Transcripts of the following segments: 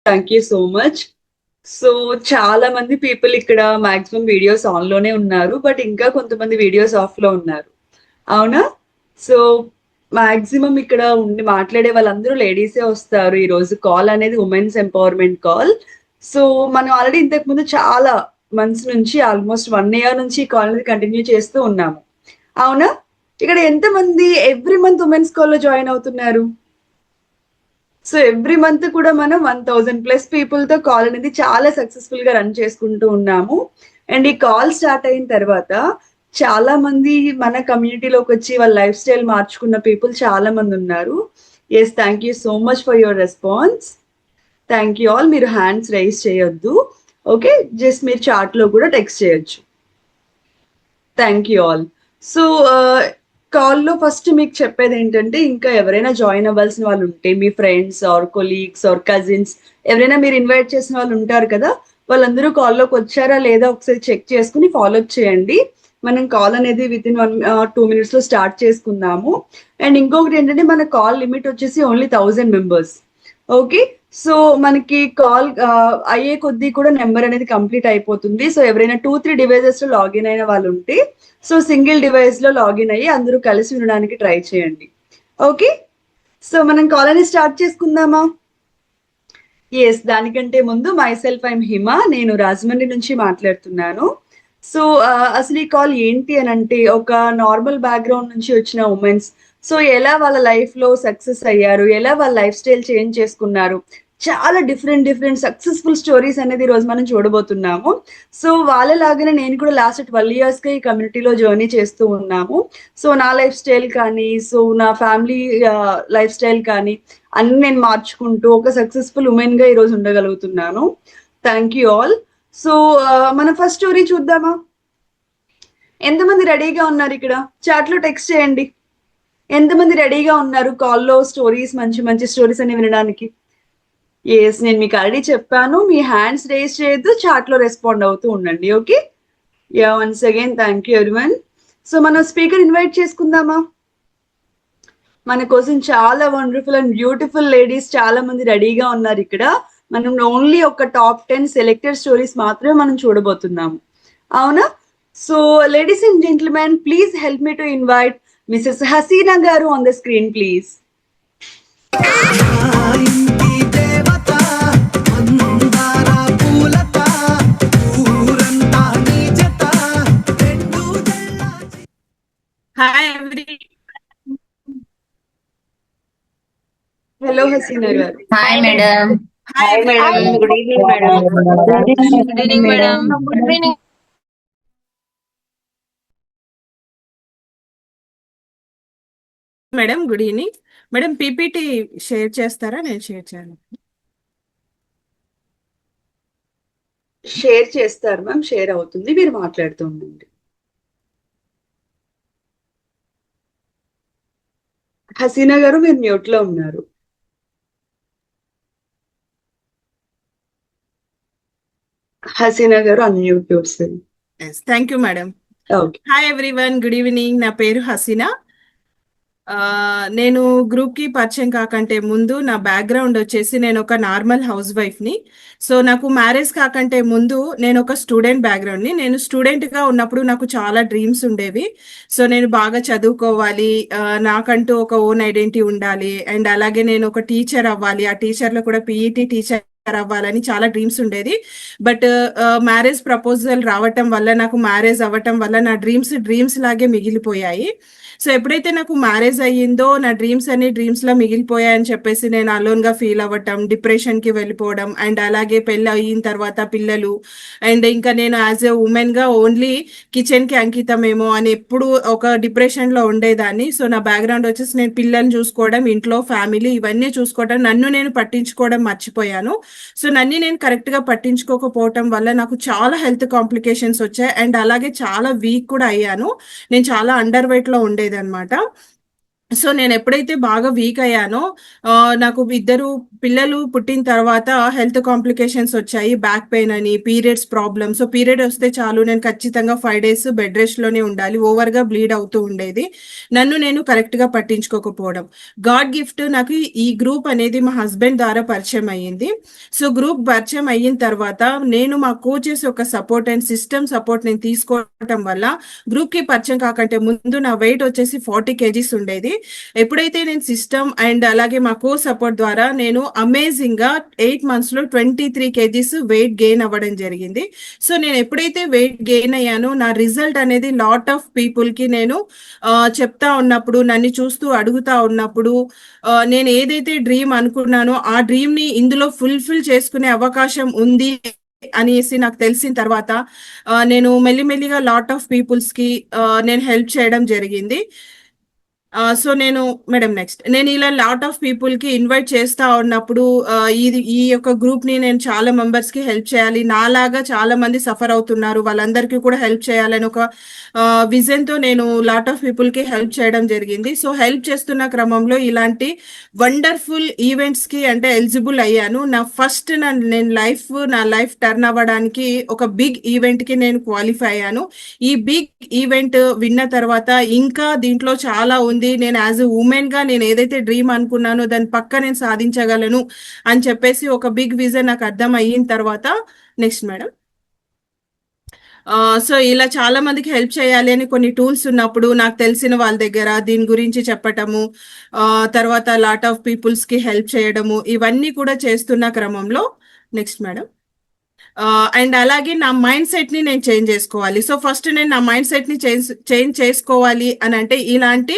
Thank you so much. So చాలా మంది people ఇక్కడ మాక్సిమం వీడియోస్ ఆన్ లోనే ఉన్నారు, బట్ ఇంకా కొంతమంది వీడియోస్ ఆఫ్ లో ఉన్నారు, అవునా? సో మాక్సిమం ఇక్కడ ఉండి మాట్లాడే వాళ్ళందరూ లేడీసే వస్తారు. ఈ రోజు కాల్ అనేది ఉమెన్స్ ఎంపవర్మెంట్ కాల్. సో మనం ఆల్రెడీ ఇంతకు ముందు చాలా మంత్స్ నుంచి ఆల్మోస్ట్ 1 year నుంచి కాల్ అనేది కంటిన్యూ చేస్తూ ఉన్నాము, అవునా? ఇక్కడ ఎంతమంది ఎవ్రీ మంత్ ఉమెన్స్ కాల్ లో జాయిన్ అవుతున్నారు? సో ఎవ్రీ మంత్ కూడా మనం 1000+ పీపుల్ తో కాల్ అనేది చాలా సక్సెస్ఫుల్ గా రన్ చేసుకుంటూ ఉన్నాము. అండ్ ఈ కాల్ స్టార్ట్ అయిన తర్వాత చాలా మంది మన కమ్యూనిటీలోకి వచ్చి వాళ్ళ లైఫ్ స్టైల్ మార్చుకున్న పీపుల్ చాలా మంది ఉన్నారు. Yes, thank you so much for your response. Thank you all. మీరు హ్యాండ్స్ రైజ్ చేయొద్దు, ఓకే? జస్ట్ మీరు చాట్ లో కూడా టెక్స్ట్ చేయొచ్చు. Thank you all. సో కాల్లో ఫస్ట్ మీకు చెప్పేది ఏంటంటే, ఇంకా ఎవరైనా జాయిన్ అవ్వాల్సిన వాళ్ళు ఉంటే మీ friends or colleagues or cousins ఎవరైనా మీరు ఇన్వైట్ చేసిన వాళ్ళు ఉంటారు కదా, వాళ్ళందరూ కాల్లోకి వచ్చారా లేదా ఒకసారి చెక్ చేసుకుని ఫాలో అప్ చేయండి. మనం కాల్ అనేది విత్ ఇన్ 1-2 minutes లో స్టార్ట్ చేసుకుందాము. అండ్ ఇంకొకటి ఏంటంటే, మన కాల్ లిమిట్ వచ్చేసి ఓన్లీ 1000 members, ఓకే? సో మనకి కాల్ అయ్యే కొద్దీ కూడా నెంబర్ అనేది కంప్లీట్ అయిపోతుంది. సో ఎవరైనా 2-3 డివైజెస్ లో లాగిన్ అయిన వాళ్ళు ఉంటే సో సింగిల్ డివైస్ లో లాగిన్ అయ్యి అందరూ కలిసి వినడానికి ట్రై చేయండి, ఓకే? సో మనం కాల్ అనేది స్టార్ట్ చేసుకుందామా? ఎస్, దానికంటే ముందు మై సెల్ఫ్ ఐఎమ్ హిమ, నేను రాజమండ్రి నుంచి మాట్లాడుతున్నాను. సో అసలు ఈ కాల్ ఏంటి అని అంటే, ఒక నార్మల్ బ్యాక్గ్రౌండ్ నుంచి వచ్చిన ఉమెన్స్ సో ఎలా వాళ్ళ లైఫ్ లో సక్సెస్ అయ్యారు, ఎలా వాళ్ళ లైఫ్ స్టైల్ చేంజ్ చేసుకున్నారు, చాలా డిఫరెంట్ సక్సెస్ఫుల్ స్టోరీస్ అనేది ఈ రోజు మనం చూడబోతున్నాము. సో వాళ్ళలాగానే నేను కూడా లాస్ట్ 12 years గా ఈ కమ్యూనిటీలో జర్నీ చేస్తూ ఉన్నాము. సో నా లైఫ్ స్టైల్ కానీ, సో నా ఫ్యామిలీ లైఫ్ స్టైల్ కానీ అన్ని నేను మార్చుకుంటూ ఒక సక్సెస్ఫుల్ ఉమెన్ గా ఈ రోజు ఉండగలుగుతున్నాను. Thank you all. సో మనం ఫస్ట్ స్టోరీ చూద్దామా? ఎంతమంది రెడీగా ఉన్నారు? ఇక్కడ చాట్ లో టెక్స్ట్ చేయండి. ఎంతమంది రెడీగా ఉన్నారు కాల్లో స్టోరీస్, మంచి మంచి స్టోరీస్ అని వినడానికి? ఎస్, నేను మీకు ఆల్రెడీ చెప్పాను, మీ హ్యాండ్స్ రేస్ చేయొద్దు, చాట్ లో రెస్పాండ్ అవుతూ ఉండండి, okay? Yeah, once again thank you everyone. So మనం స్పీకర్ ఇన్వైట్ చేసుకుందామా? మన కోసం చాలా వండర్ఫుల్ అండ్ బ్యూటిఫుల్ లేడీస్ చాలా మంది రెడీగా ఉన్నారు ఇక్కడ. మనం ఓన్లీ ఒక టాప్ 10 సెలెక్టెడ్ స్టోరీస్ మాత్రమే మనం చూడబోతున్నాము, అవునా? So ladies and gentlemen, please help me to invite Mrs Haseena గారు on the screen, please. Hi everybody. Hello Hasina garu. Hi madam. Hi madam. Good evening madam. Good evening madam. Good evening. Madam good evening. Madam PPT share చేస్తారా? నేను share చేయాలి. Share చేస్తారు ma'am, share అవుతుంది, మీరు మాట్లాడుతూ ఉండండి. హసీనా గారు మీరు మ్యూట్ లో ఉన్నారు. హసీనా గారు unmute yourself. Thank you madam. Okay. Hi everyone, good evening. నా పేరు హసీనా. నేను గ్రూప్ కి పరిచయం కాకంటే ముందు నా బ్యాక్గ్రౌండ్ వచ్చేసి నేను ఒక నార్మల్ హౌస్ వైఫ్ ని. సో నాకు మ్యారేజ్ కాకంటే ముందు నేను ఒక స్టూడెంట్ బ్యాక్గ్రౌండ్ ని. నేను స్టూడెంట్ గా ఉన్నప్పుడు నాకు చాలా డ్రీమ్స్ ఉండేవి. సో నేను బాగా చదువుకోవాలి, నాకంటూ ఒక ఓన్ ఐడెంటిటీ ఉండాలి, అండ్ అలాగే నేను ఒక టీచర్ అవ్వాలి, ఆ టీచర్ లో కూడా పీఈటీ టీచర్ అవ్వాలని చాలా డ్రీమ్స్ ఉండేది. బట్ మ్యారేజ్ ప్రపోజల్ రావటం వల్ల, నాకు మ్యారేజ్ అవ్వటం వల్ల నా డ్రీమ్స్ లాగే మిగిలిపోయాయి. సో ఎప్పుడైతే నాకు మ్యారేజ్ అయ్యిందో నా డ్రీమ్స్ అన్ని డ్రీమ్స్ లో మిగిలిపోయాయని చెప్పేసి నేను అలోన్ గా ఫీల్ అవ్వటం, డిప్రెషన్ కి వెళ్ళిపోవడం, అండ్ అలాగే పెళ్ళి అయిన తర్వాత పిల్లలు, అండ్ ఇంకా నేను యాజ్ ఎ ఉమెన్ గా ఓన్లీ కిచెన్ కి అంకితమేమో అని ఎప్పుడు ఒక డిప్రెషన్ లో ఉండేదాన్ని. సో నా బ్యాక్గ్రౌండ్ వచ్చేసి నేను పిల్లల్ని చూసుకోవడం, ఇంట్లో ఫ్యామిలీ ఇవన్నీ చూసుకోవడం, నన్ను నేను పట్టించుకోవడం మర్చిపోయాను. సో నన్ను నేను కరెక్ట్ గా పట్టించుకోకపోవటం వల్ల నాకు చాలా హెల్త్ కాంప్లికేషన్స్ వచ్చాయి, అండ్ అలాగే చాలా వీక్ కూడా అయ్యాను. నేను చాలా అండర్ వెయిట్ లో ఉండేది అనమాట. సో నేను ఎప్పుడైతే బాగా వీక్ అయ్యానో నాకు ఇద్దరు పిల్లలు పుట్టిన తర్వాత హెల్త్ కాంప్లికేషన్స్ వచ్చాయి. బ్యాక్ పెయిన్ అని, పీరియడ్స్ ప్రాబ్లమ్. సో పీరియడ్ వస్తే చాలు నేను ఖచ్చితంగా 5 డేస్ బెడ్ రెస్ట్‌లోనే ఉండాలి. ఓవర్‌గా బ్లీడ్ అవుతూ ఉండేది. నన్ను నేను కరెక్ట్‌గా పట్టించుకోకపోవడం. గాడ్ గిఫ్ట్ నాకు ఈ గ్రూప్ అనేది మా హస్బెండ్ ద్వారా పరిచయం అయ్యింది. సో గ్రూప్ పరిచయం అయిన తర్వాత నేను మా కోచెస్ యొక్క సపోర్ట్ అండ్ సిస్టమ్ సపోర్ట్ నేను తీసుకోవటం వల్ల గ్రూప్‌కి పరిచయం కాకంటే ముందు నా వెయిట్ వచ్చేసి 40 కేజీస్ ఉండేది. ఎప్పుడైతే నేను సిస్టమ్ అండ్ అలాగే మా కోర్స్ సపోర్ట్ ద్వారా నేను అమేజింగ్‌గా 8 మంత్స్‌లో 23 కేజీస్ వెయిట్ గెయిన్ అవ్వడం జరిగింది. సో నేను ఎప్పుడైతే వెయిట్ గెయిన్ అయ్యానో నా రిజల్ట్ అనేది లాట్ ఆఫ్ పీపుల్‌కి నేను చెప్తా ఉన్నప్పుడు, నన్ను చూస్తూ అడుగుతా ఉన్నప్పుడు నేను ఏదైతే డ్రీమ్ అనుకున్నానో ఆ డ్రీమ్‌ని ఇందులో ఫుల్‌ఫిల్ చేసుకునే అవకాశం ఉంది అనేసి నాకు తెలిసిన తర్వాత నేను మెల్లిమెల్లిగా లాట్ ఆఫ్ పీపుల్స్‌కి నేను హెల్ప్ చేయడం జరిగింది. సో నేను మేడం నెక్స్ట్. నేను ఇలా లాట్ ఆఫ్ పీపుల్‌కి ఇన్వైట్ చేస్తా ఉన్నప్పుడు ఈ యొక్క గ్రూప్‌ని నేను చాలా మెంబర్స్‌కి హెల్ప్ చేయాలి. నాలాగా చాలా మంది సఫర్ అవుతున్నారు. వాళ్ళందరికీ కూడా హెల్ప్ చేయాలని ఒక విజన్‌తో నేను లాట్ ఆఫ్ పీపుల్‌కి హెల్ప్ చేయడం జరిగింది. సో హెల్ప్ చేస్తున్న క్రమంలో ఇలాంటి వండర్‌ఫుల్ ఈవెంట్స్‌కి అంటే ఎలిజిబుల్ అయ్యాను. నా లైఫ్ టర్న్ అవ్వడానికి ఒక బిగ్ ఈవెంట్‌కి నేను క్వాలిఫై అయ్యాను. ఈ బిగ్ ఈవెంట్ విన్న తర్వాత ఇంకా దీంట్లో చాలా ఉంది. నేను యాజ్ ఎ వుమెన్‌గా నేను ఏదైతే డ్రీమ్ అనుకున్నానో దాన్ని పక్కా నేను సాధించగలను అని చెప్పేసి ఒక బిగ్ విజన్ నాకు అర్థం అయిన తర్వాత నెక్స్ట్ మేడం. సో ఇలా చాలా మందికి హెల్ప్ చేయాలి అని కొన్ని టూల్స్ ఉన్నప్పుడు నాకు తెలిసిన వాళ్ళ దగ్గర దీని గురించి చెప్పటము, తర్వాత లాట్ ఆఫ్ పీపుల్స్‌కి హెల్ప్ చేయడము ఇవన్నీ కూడా చేస్తున్న క్రమంలో నెక్స్ట్ మేడం. అండ్ అలాగే నా మైండ్ సెట్‌ని నేను చేంజ్ చేసుకోవాలి. సో ఫస్ట్ నేను నా మైండ్ సెట్‌ని చేంజ్ చేసుకోవాలి అనంటే ఇలాంటి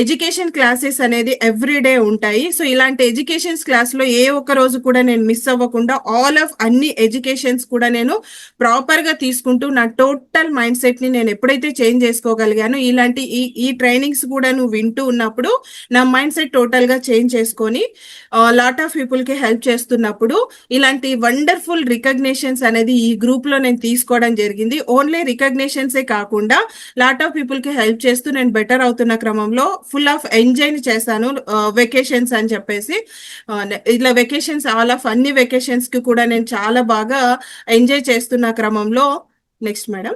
ఎడ్యుకేషన్ క్లాసెస్ అనేది ఎవ్రీ డే ఉంటాయి. సో ఇలాంటి ఎడ్యుకేషన్స్ క్లాస్‌లో ఏ ఒక్క రోజు కూడా నేను మిస్ అవ్వకుండా ఆల్ ఆఫ్ అన్ని ఎడ్యుకేషన్స్ కూడా నేను ప్రాపర్‌గా తీసుకుంటూ నా టోటల్ మైండ్ సెట్‌ని నేను ఎప్పుడైతే చేంజ్ చేసుకోగలిగానో ఇలాంటి ఈ ట్రైనింగ్స్ కూడాను వింటూ ఉన్నప్పుడు నా మైండ్ సెట్ టోటల్‌గా చేంజ్ చేసుకొని లాట్ ఆఫ్ పీపుల్‌కి హెల్ప్ చేస్తున్నప్పుడు ఇలాంటి వండర్‌ఫుల్ రికగ్నిషన్స్ అనేది ఈ గ్రూప్‌లో నేను తీసుకోవడం జరిగింది. ఓన్లీ రికగ్నిషన్సే కాకుండా లాట్ ఆఫ్ పీపుల్‌కి హెల్ప్ చేస్తూ నేను బెటర్ అవుతున్న క్రమంలో ఫుల్ ఆఫ్ ఎంజాయ్‌ని చేశాను. వెకేషన్స్ అని చెప్పేసి ఇట్లా వెకేషన్స్ ఆల్ ఆఫ్ అన్ని వెకేషన్స్‌కి కూడా నేను చాలా బాగా ఎంజాయ్ చేస్తున్న క్రమంలో నెక్స్ట్ మేడం.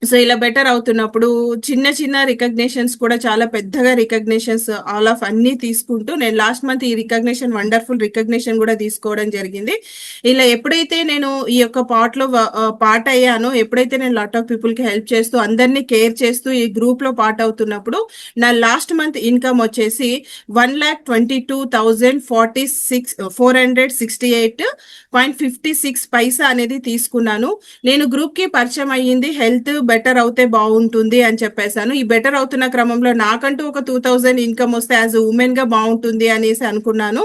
సో ఇలా బెటర్ అవుతున్నప్పుడు చిన్న చిన్న రికగ్నిషన్స్ కూడా చాలా పెద్దగా రికగ్నిషన్స్ ఆల్ ఆఫ్ అన్నీ తీసుకుంటూ నేను లాస్ట్ మంత్ ఈ రికగ్నిషన్ వండర్ఫుల్ రికగ్నిషన్ కూడా తీసుకోవడం జరిగింది. ఇలా ఎప్పుడైతే నేను ఈ యొక్క పార్ట్ అయ్యానో, ఎప్పుడైతే నేను లాట్ ఆఫ్ పీపుల్‌కి హెల్ప్ చేస్తూ అందరినీ కేర్ చేస్తూ ఈ గ్రూప్‌లో పార్ట్ అవుతున్నప్పుడు నా లాస్ట్ మంత్ ఇన్‌కమ్ వచ్చేసి 1,22,468.56 పైసా అనేది తీసుకున్నాను. నేను గ్రూప్‌కి పరిచయం అయ్యింది హెల్త్ బెటర్ అవుతే బాగుంటుంది అని చెప్పేసాను. ఈ బెటర్ అవుతున్న క్రమంలో నాకంటూ ఒక 2000 ఇన్‌కమ్ వస్తే యాజ్ ఎ వుమెన్‌గా బాగుంటుంది అనేసి అనుకున్నాను.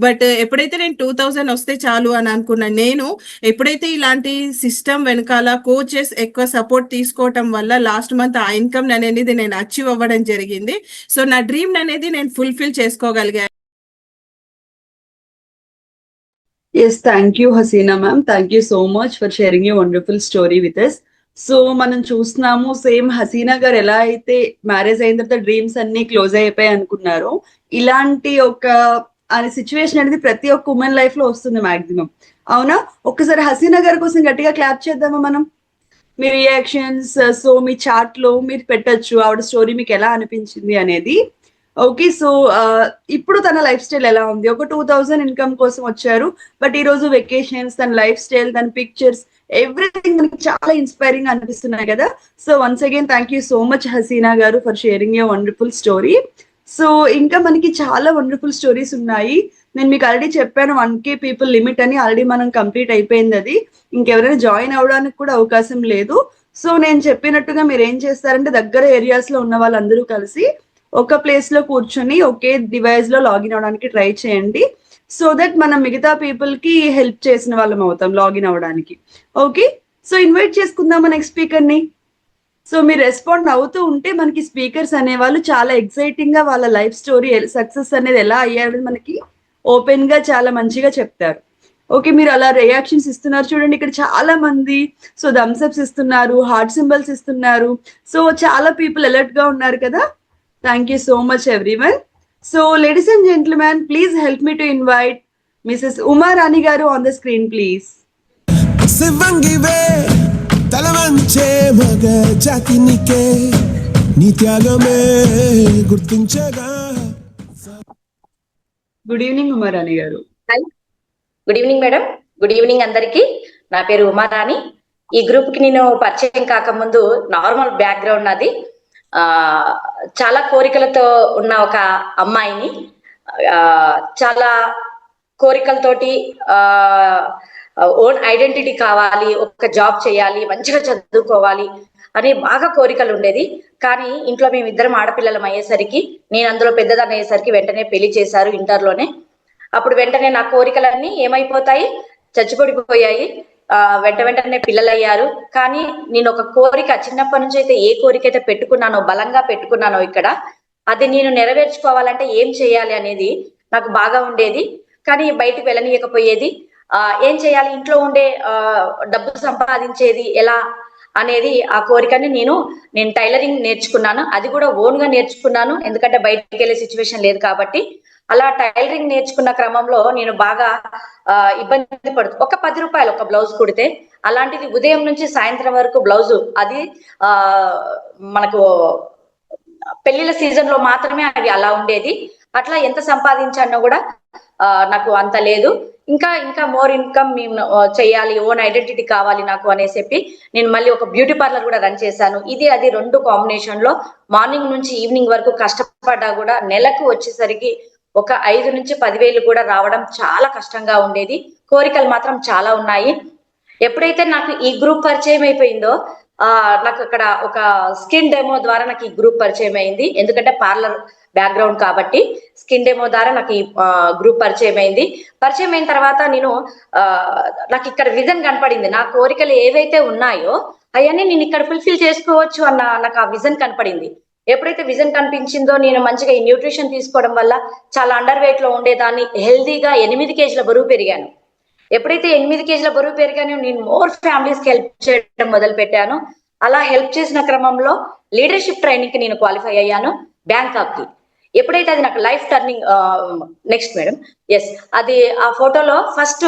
బట్ ఎప్పుడైతే నేను 2000 వస్తే చాలు అని అనుకున్న నేను ఎప్పుడైతే ఇలాంటి సిస్టమ్ వెనకాల కోచెస్ ఎక్కువ సపోర్ట్ తీసుకోవటం వల్ల లాస్ట్ మంత్ ఆ ఇన్‌కమ్ అనేది నేను అచీవ్ అవ్వడం జరిగింది. సో నా డ్రీమ్ అనేది నేను fulfil చేసుకోగలిగాను. Yes, thank you, Hasina ma'am. Thank you so much for sharing your wonderful story with us. So మనం చూస్తున్నాము సేమ్ హసీనా గారు ఎలా అయితే మ్యారేజ్ అయిన తర్వాత డ్రీమ్స్ అన్ని క్లోజ్ అయిపోయాయి అనుకున్నారో, ఇలాంటి ఒక సిచ్యువేషన్ అనేది ప్రతి ఒక్క ఉమెన్ లైఫ్ లో వస్తుంది మాక్సిమం. అవునా? ఒక్కసారి హసీనా గారి కోసం గట్టిగా క్లాప్ చేద్దామా మనం? మీ రియాక్షన్స్, సో మీ చాట్ లో మీరు పెట్టొచ్చు ఆవిడ స్టోరీ మీకు ఎలా అనిపించింది అనేది. ఓకే. సో ఇప్పుడు తన లైఫ్ స్టైల్ ఎలా ఉంది? ఒక 2000 ఇన్కమ్ కోసం వచ్చారు. బట్ ఈ రోజు వెకేషన్స్, తన లైఫ్ స్టైల్, తన పిక్చర్స్, ఎవ్రీథింగ్ మనకి చాలా ఇన్స్పైరింగ్ అనిపిస్తున్నాయి కదా! So once again thank you so much Haseena గారు for sharing your wonderful story. So ఇంకా మనకి చాలా వండర్ఫుల్ స్టోరీస్ ఉన్నాయి. నేను మీకు ఆల్రెడీ చెప్పాను 1K పీపుల్ లిమిట్ అని. ఆల్రెడీ మనం కంప్లీట్ అయిపోయింది అది. ఇంకెవరైనా జాయిన్ అవ్వడానికి కూడా అవకాశం లేదు. సో నేను చెప్పినట్టుగా మీరు ఏం చేస్తారంటే దగ్గర ఏరియాస్ లో ఉన్న వాళ్ళందరూ కలిసి ఒక ప్లేస్ లో కూర్చొని ఒకే డివైస్ లో లాగిన్ అవడానికి ట్రై చేయండి. సో దట్ మనం మిగతా పీపుల్ కి హెల్ప్ చేసిన వాళ్ళం అవుతాం లాగిన్ అవ్వడానికి. ఓకే. సో ఇన్వైట్ చేసుకుందామా నెక్స్ట్ స్పీకర్ ని. సో మీరు రెస్పాండ్ అవుతూ ఉంటే మనకి స్పీకర్స్ అనేవాళ్ళు చాలా ఎక్సైటింగ్ గా వాళ్ళ లైఫ్ స్టోరీ సక్సెస్ అనేది ఎలా అయ్యారని మనకి ఓపెన్ గా చాలా మంచిగా చెప్తారు. ఓకే. మీరు అలా రియాక్షన్స్ ఇస్తున్నారు చూడండి. ఇక్కడ చాలా మంది సో థమ్స్ అప్స్ ఇస్తున్నారు, హార్ట్ సింబల్స్ ఇస్తున్నారు. సో చాలా పీపుల్ అలర్ట్ గా ఉన్నారు కదా. Thank you so much, everyone. So, ladies and gentlemen, please help me to invite Mrs. Uma Rani Garu on the screen, please. శివంగివే తలవంచే మగ జాతినికే నీ త్యాగమే గుర్తించగా. Good evening, Uma Rani Garu. Hi, good evening madam. Good evening అందరికి. నా పేరు ఉమారాణి. ఈ group కి నేను పరిచయం కాకముందు నార్మల్ బ్యాక్గ్రౌండ్ నాది. చాలా కోరికలతో ఉన్న ఒక అమ్మాయిని, చాలా కోరికలతోటి ఓన్ ఐడెంటిటీ కావాలి, ఒక జాబ్ చేయాలి, మంచిగా చదువుకోవాలి అని బాగా కోరికలు ఉండేది. కానీ ఇంట్లో మేము ఇద్దరం ఆడపిల్లలం అయ్యేసరికి, నేను అందులో పెద్దదాన్ని అయ్యేసరికి వెంటనే పెళ్లి చేశారు ఇంటర్లోనే. అప్పుడు వెంటనే నా కోరికలన్నీ ఏమైపోతాయి, చచ్చిపడిపోయాయి. వెంటనే పిల్లలు అయ్యారు. కానీ నేను ఒక కోరిక చిన్నప్పటి నుంచి అయితే ఏ కోరిక అయితే పెట్టుకున్నానో, బలంగా పెట్టుకున్నానో ఇక్కడ, అది నేను నెరవేర్చుకోవాలంటే ఏం చేయాలి అనేది నాకు బాగా ఉండేది. కానీ బయటికి వెళ్ళనీయకపోయేది. ఏం చేయాలి, ఇంట్లో ఉండే డబ్బు సంపాదించేది ఎలా అనేది ఆ కోరికని నేను టైలరింగ్ నేర్చుకున్నాను. అది కూడా ఓన్ గా నేర్చుకున్నాను, ఎందుకంటే బయటికి వెళ్ళే సిచ్యువేషన్ లేదు కాబట్టి. అలా టైలరింగ్ నేర్చుకున్న క్రమంలో నేను బాగా ఇబ్బంది పడుతూ, ఒక 10 రూపాయలు ఒక బ్లౌజ్ కుడితే, అలాంటిది ఉదయం నుంచి సాయంత్రం వరకు బ్లౌజు, అది మనకు పెళ్లిళ్ళ సీజన్ లో మాత్రమే అది అలా ఉండేది. అట్లా ఎంత సంపాదించానో కూడా నాకు అంత లేదు. ఇంకా ఇంకా మోర్ ఇన్కమ్ మేము చేయాలి, ఓన్ ఐడెంటిటీ కావాలి నాకు అనేసి చెప్పి నేను మళ్ళీ ఒక బ్యూటీ పార్లర్ కూడా రన్ చేశాను. ఇది అది 2 కాంబినేషన్ లో మార్నింగ్ నుంచి ఈవినింగ్ వరకు కష్టపడ్డా కూడా నెలకు వచ్చేసరికి ఒక 5 నుంచి 10,000 కూడా రావడం చాలా కష్టంగా ఉండేది. కోరికలు మాత్రం చాలా ఉన్నాయి. ఎప్పుడైతే నాకు ఈ గ్రూప్ పరిచయం అయిపోయిందో, నాకు అక్కడ ఒక స్కిన్ డెమో ద్వారా నాకు ఈ గ్రూప్ పరిచయం అయింది. ఎందుకంటే పార్లర్ బ్యాక్గ్రౌండ్ కాబట్టి స్కిన్ డెమో ద్వారా నాకు ఈ గ్రూప్ పరిచయం అయింది. పరిచయం అయిన తర్వాత నాకు ఇక్కడ విజన్ కనపడింది. నా కోరికలు ఏవైతే ఉన్నాయో అవన్నీ నేను ఇక్కడ ఫుల్ఫిల్ చేసుకోవచ్చు అన్న నాకు ఆ విజన్ కనపడింది. ఎప్పుడైతే విజన్ కనిపించిందో, నేను మంచిగా ఈ న్యూట్రిషన్ తీసుకోవడం వల్ల చాలా అండర్ వెయిట్ లో ఉండేదాన్ని, హెల్దీగా 8 కేజీల బరువు పెరిగాను. ఎప్పుడైతే 8 కేజీల బరువు పెరిగానో, నేను మోర్ ఫ్యామిలీస్ కి హెల్ప్ చేయడం మొదలు పెట్టాను. అలా హెల్ప్ చేసిన క్రమంలో లీడర్షిప్ ట్రైనింగ్ కి నేను క్వాలిఫై అయ్యాను బ్యాంకాక్ కి. ఎప్పుడైతే అది నాకు life turning, next madam, yes, అది ఆ ఫోటోలో ఫస్ట్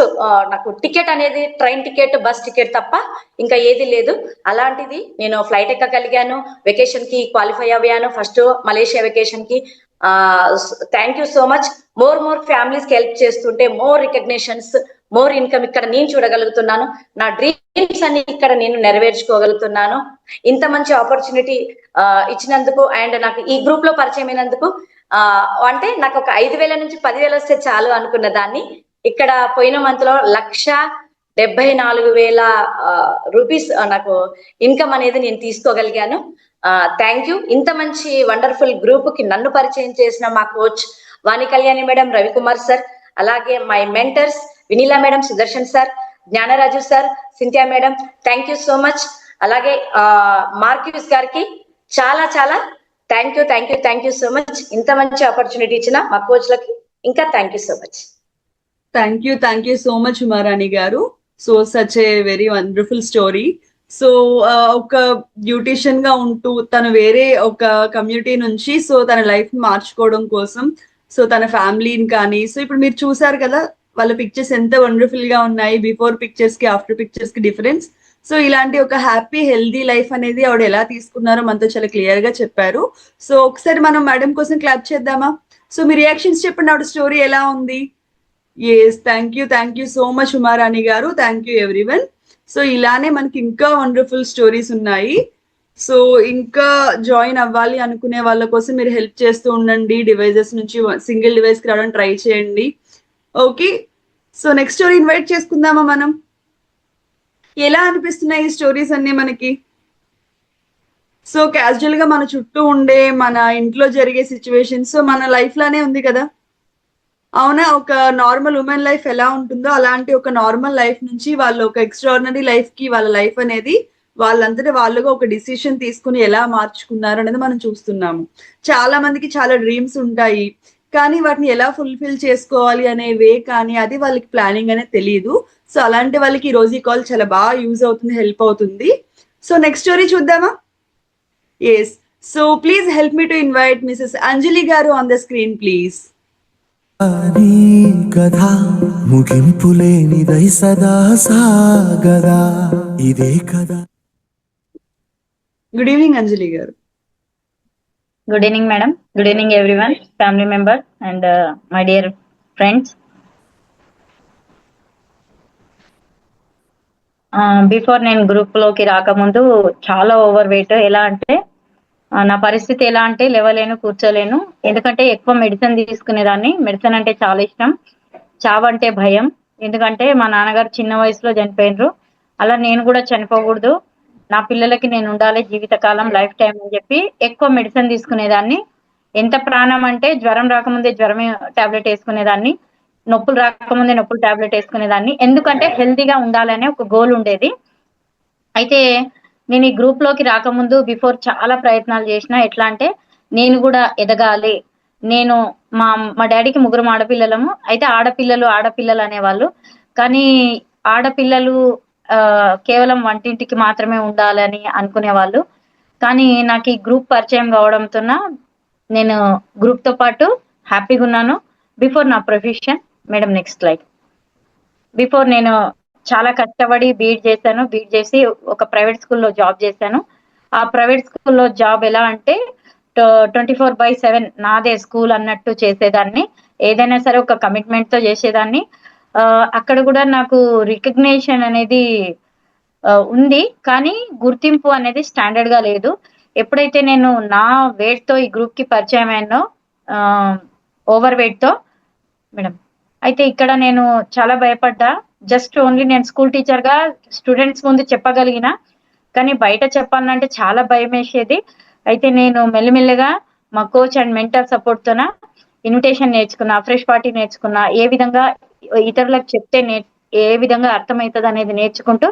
నాకు టికెట్ అనేది ట్రైన్ టికెట్, బస్ టికెట్ తప్ప ఇంకా ఏది లేదు. అలాంటిది నేను ఫ్లైట్ ఎక్కగలిగాను, వెకేషన్ కి క్వాలిఫై అయ్యాను, ఫస్ట్ మలేషియా వెకేషన్ కి. Thank you so much. More families కి హెల్ప్ చేస్తుంటే మోర్ రికగ్నిషన్స్, మోర్ ఇన్కమ్ ఇక్కడ నేను చూడగలుగుతున్నాను. నా డ్రీమ్స్ అన్ని ఇక్కడ నేను నెరవేర్చుకోగలుగుతున్నాను. ఇంత మంచి ఆపర్చునిటీ ఇచ్చినందుకు అండ్ నాకు ఈ గ్రూప్ లో పరిచయం అయినందుకు, అంటే నాకు ఒక 5,000 నుంచి 10,000 వస్తే చాలు అనుకున్న దాన్ని, ఇక్కడ పోయిన మంత్ లో 1,74,000 రూపీస్ నాకు ఇన్కమ్ అనేది నేను తీసుకోగలిగాను. Thank you. ఇంత మంచి వండర్ఫుల్ గ్రూప్ కి నన్ను పరిచయం చేసిన మా coach Vani Kalyani madam, Ravikumar sir, అలాగే my mentors Vinila madam, Sudarshan sir, Gnanaraju sir, Cynthia madam, thank you so much. అలాగే మార్క్యూస్ గారికి చాలా చాలా థ్యాంక్ యూ సో మచ్. ఇంత మంచి ఆపర్చునిటీ ఇచ్చిన మా కోచ్లకి ఇంకా thank you so much. Thank you so much Umarani గారు. So such a very wonderful story. So ఒక బ్యూటిషియన్ గా ఉంటూ తను వేరే ఒక కమ్యూనిటీ నుంచి సో తన లైఫ్ మార్చుకోవడం కోసం, సో తన ఫ్యామిలీని కానీ, సో ఇప్పుడు మీరు చూసారు కదా వాళ్ళ పిక్చర్స్ ఎంత వండర్ఫుల్ గా ఉన్నాయి, బిఫోర్ పిక్చర్స్ కి ఆఫ్టర్ పిక్చర్స్ కి డిఫరెన్స్. సో ఇలాంటి ఒక హ్యాపీ హెల్దీ లైఫ్ అనేది ఆవిడ ఎలా తీసుకున్నారో మనతో చాలా క్లియర్ గా చెప్పారు. సో ఒకసారి మనం మేడం కోసం క్లాప్ చేద్దామా? సో మీ రియాక్షన్స్ చెప్పండి, ఆవిడ స్టోరీ ఎలా ఉంది. Yes, thank you so much Umarani గారు. Thank you everyone. సో ఇలానే మనకి ఇంకా వండర్ఫుల్ స్టోరీస్ ఉన్నాయి. సో ఇంకా జాయిన్ అవ్వాలి అనుకునే వాళ్ళ కోసం మీరు హెల్ప్ చేస్తూ ఉండండి. డివైజెస్ నుంచి సింగిల్ డివైస్ కి రావడం ట్రై చేయండి. Okay, so next story invite చేసుకుందామా మనం? ఎలా అనిపిస్తున్నాయి ఈ స్టోరీస్ అన్ని మనకి? సో క్యాజువల్ గా మన చుట్టూ ఉండే మన ఇంట్లో జరిగే సిచ్యువేషన్స్ మన లైఫ్ లానే ఉంది కదా, అవునా? ఒక నార్మల్ ఉమెన్ లైఫ్ ఎలా ఉంటుందో అలాంటి ఒక నార్మల్ లైఫ్ నుంచి వాళ్ళు ఒక ఎక్స్ట్రాడినరీ లైఫ్ కి వాళ్ళ లైఫ్ అనేది వాళ్ళంతటా వాళ్ళుగా ఒక డిసిషన్ తీసుకుని ఎలా మార్చుకున్నారు అనేది మనం చూస్తున్నాము. చాలా మందికి చాలా డ్రీమ్స్ ఉంటాయి, కానీ వాటిని ఎలా ఫుల్ఫిల్ చేసుకోవాలి అనే వే కానీ అది వాళ్ళకి ప్లానింగ్ అనేది తెలియదు. సో అలాంటి వాళ్ళకి ఈ రోజు ఈ కాల్ చాలా బాగా యూజ్ అవుతుంది, హెల్ప్ అవుతుంది. సో నెక్స్ట్ స్టోరీ చూద్దామా? Yes, so please help me to invite Mrs Anjali గారు ఆన్ ద స్క్రీన్ ప్లీజ్. నీ కథ ముగింపు లేనిదై సదా సాగదా ఇదే కదా. గుడ్ ఈవినింగ్ అంజలి గారు. Good evening, madam. Good evening, everyone, family members, and my dear friends. Before నేను గ్రూప్ లోకి రాకముందు చాలా ఓవర్ వెయిట్. ఎలా అంటే నా పరిస్థితి ఎలా అంటే లేవలేను, కూర్చోలేను. ఎందుకంటే ఎక్కువ మెడిసిన్ తీసుకునేదాన్ని. మెడిసిన్ అంటే చాలా ఇష్టం. చావు అంటే భయం. ఎందుకంటే మా నాన్నగారు చిన్న వయసులో చనిపోయినరు. అలా నేను కూడా చనిపోకూడదు, నా పిల్లలకి నేను ఉండాలి జీవితకాలం, లైఫ్ టైం అని చెప్పి ఎక్కువ మెడిసిన్ తీసుకునేదాన్ని. ఎంత ప్రాణం అంటే జ్వరం రాకముందే జ్వరం టాబ్లెట్ వేసుకునేదాన్ని, నొప్పులు రాకముందే నొప్పులు టాబ్లెట్ వేసుకునేదాన్ని. ఎందుకంటే హెల్తీగా ఉండాలనే ఒక గోల్ ఉండేది. అయితే నేను ఈ గ్రూప్ లోకి రాకముందు బిఫోర్ చాలా ప్రయత్నాలు చేసిన. ఎట్లా అంటే నేను కూడా ఎదగాలి. నేను మా మా డాడీకి 3 ఆడపిల్లలము. అయితే ఆడపిల్లలు అనేవాళ్ళు. కానీ ఆడపిల్లలు కేవలం వంటింటికి మాత్రమే ఉండాలని అనుకునేవాళ్ళు. కానీ నాకు ఈ గ్రూప్ పరిచయం కావడంతో నేను గ్రూప్ తో పాటు హ్యాపీగా ఉన్నాను. బిఫోర్ నా profession madam, next slide. Before నేను చాలా కష్టపడి బీఈడ్ చేశాను. బీఈడ్ చేసి ఒక ప్రైవేట్ స్కూల్లో జాబ్ చేశాను. ఆ ప్రైవేట్ స్కూల్లో జాబ్ ఎలా అంటే 24/7 నాదే స్కూల్ అన్నట్టు చేసేదాన్ని. ఏదైనా సరే ఒక కమిట్మెంట్ తో చేసేదాన్ని. అక్కడ కూడా నాకు రికగ్నేషన్ అనేది ఉంది, కానీ గుర్తింపు అనేది స్టాండర్డ్ గా లేదు. ఎప్పుడైతే నేను నా వెయిట్ తో ఈ గ్రూప్ కి పరిచయం అయినో, ఓవర్ వెయిట్ తో మేడం, అయితే ఇక్కడ నేను చాలా భయపడ్డా. జస్ట్ ఓన్లీ నేను స్కూల్ టీచర్ గా స్టూడెంట్స్ ముందు చెప్పగలిగిన, కానీ బయట చెప్పాలంటే చాలా భయం వేసేది. అయితే నేను మెల్లిమెల్లిగా మా కోచ్ అండ్ మెంటర్ సపోర్ట్ తోన ఇన్విటేషన్ నేర్చుకున్నా, ఫ్రెష్ పార్టీ నేర్చుకున్నా, ఏ విధంగా ఇతరులకు చెప్తే ఏ విధంగా అర్థమవుతుంది అనేది నేర్చుకుంటూ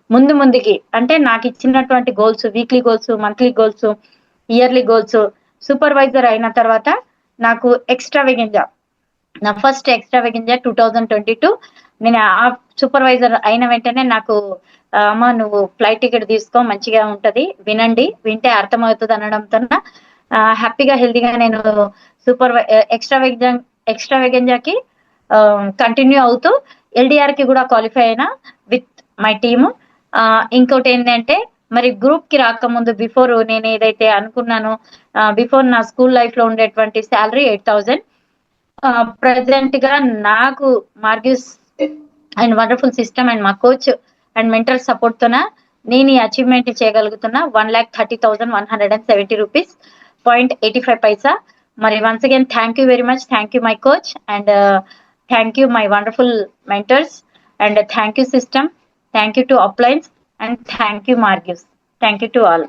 ముందుకి అంటే నాకు ఇచ్చినటువంటి goals, weekly goals, monthly goals, yearly goals, supervisor అయిన తర్వాత నాకు నా ఫస్ట్ ఎక్స్ట్రా వెగింజా 2022. నేను ఆ సూపర్వైజర్ అయిన వెంటనే నాకు అమ్మ నువ్వు ఫ్లైట్ టికెట్ తీసుకో, మంచిగా ఉంటది, వింటే అర్థమవుతుంది అనడంతో హ్యాపీగా హెల్తీగా నేను ఎక్స్ట్రా వెగెంజాకి కంటిన్యూ అవుతూ ఎల్డిఆర్ కి కూడా క్వాలిఫై అయినా విత్ మై టీమ్. ఇంకోటి ఏంటంటే మరి గ్రూప్ కి రాకముందు బిఫోర్ నేను ఏదైతే అనుకున్నానో, బిఫోర్ నా స్కూల్ లైఫ్ లో ఉండేటువంటి శాలరీ 8,000. ప్రెసెంట్ గా నాకు మార్గ్యూస్ అండ్ వండర్ఫుల్ సిస్టమ్ అండ్ మా కోచ్ అండ్ మెంటల్ సపోర్ట్ తోన నేను ఈ అచీవ్మెంట్ చేయగలుగుతున్నా. 1,30,170 రూపీస్ 0.85. మరి once again thank you very much. Thank you my coach and thank you my wonderful mentors and thank you system, thank you to uplines and thank you మార్గ్యూస్. Thank you to all.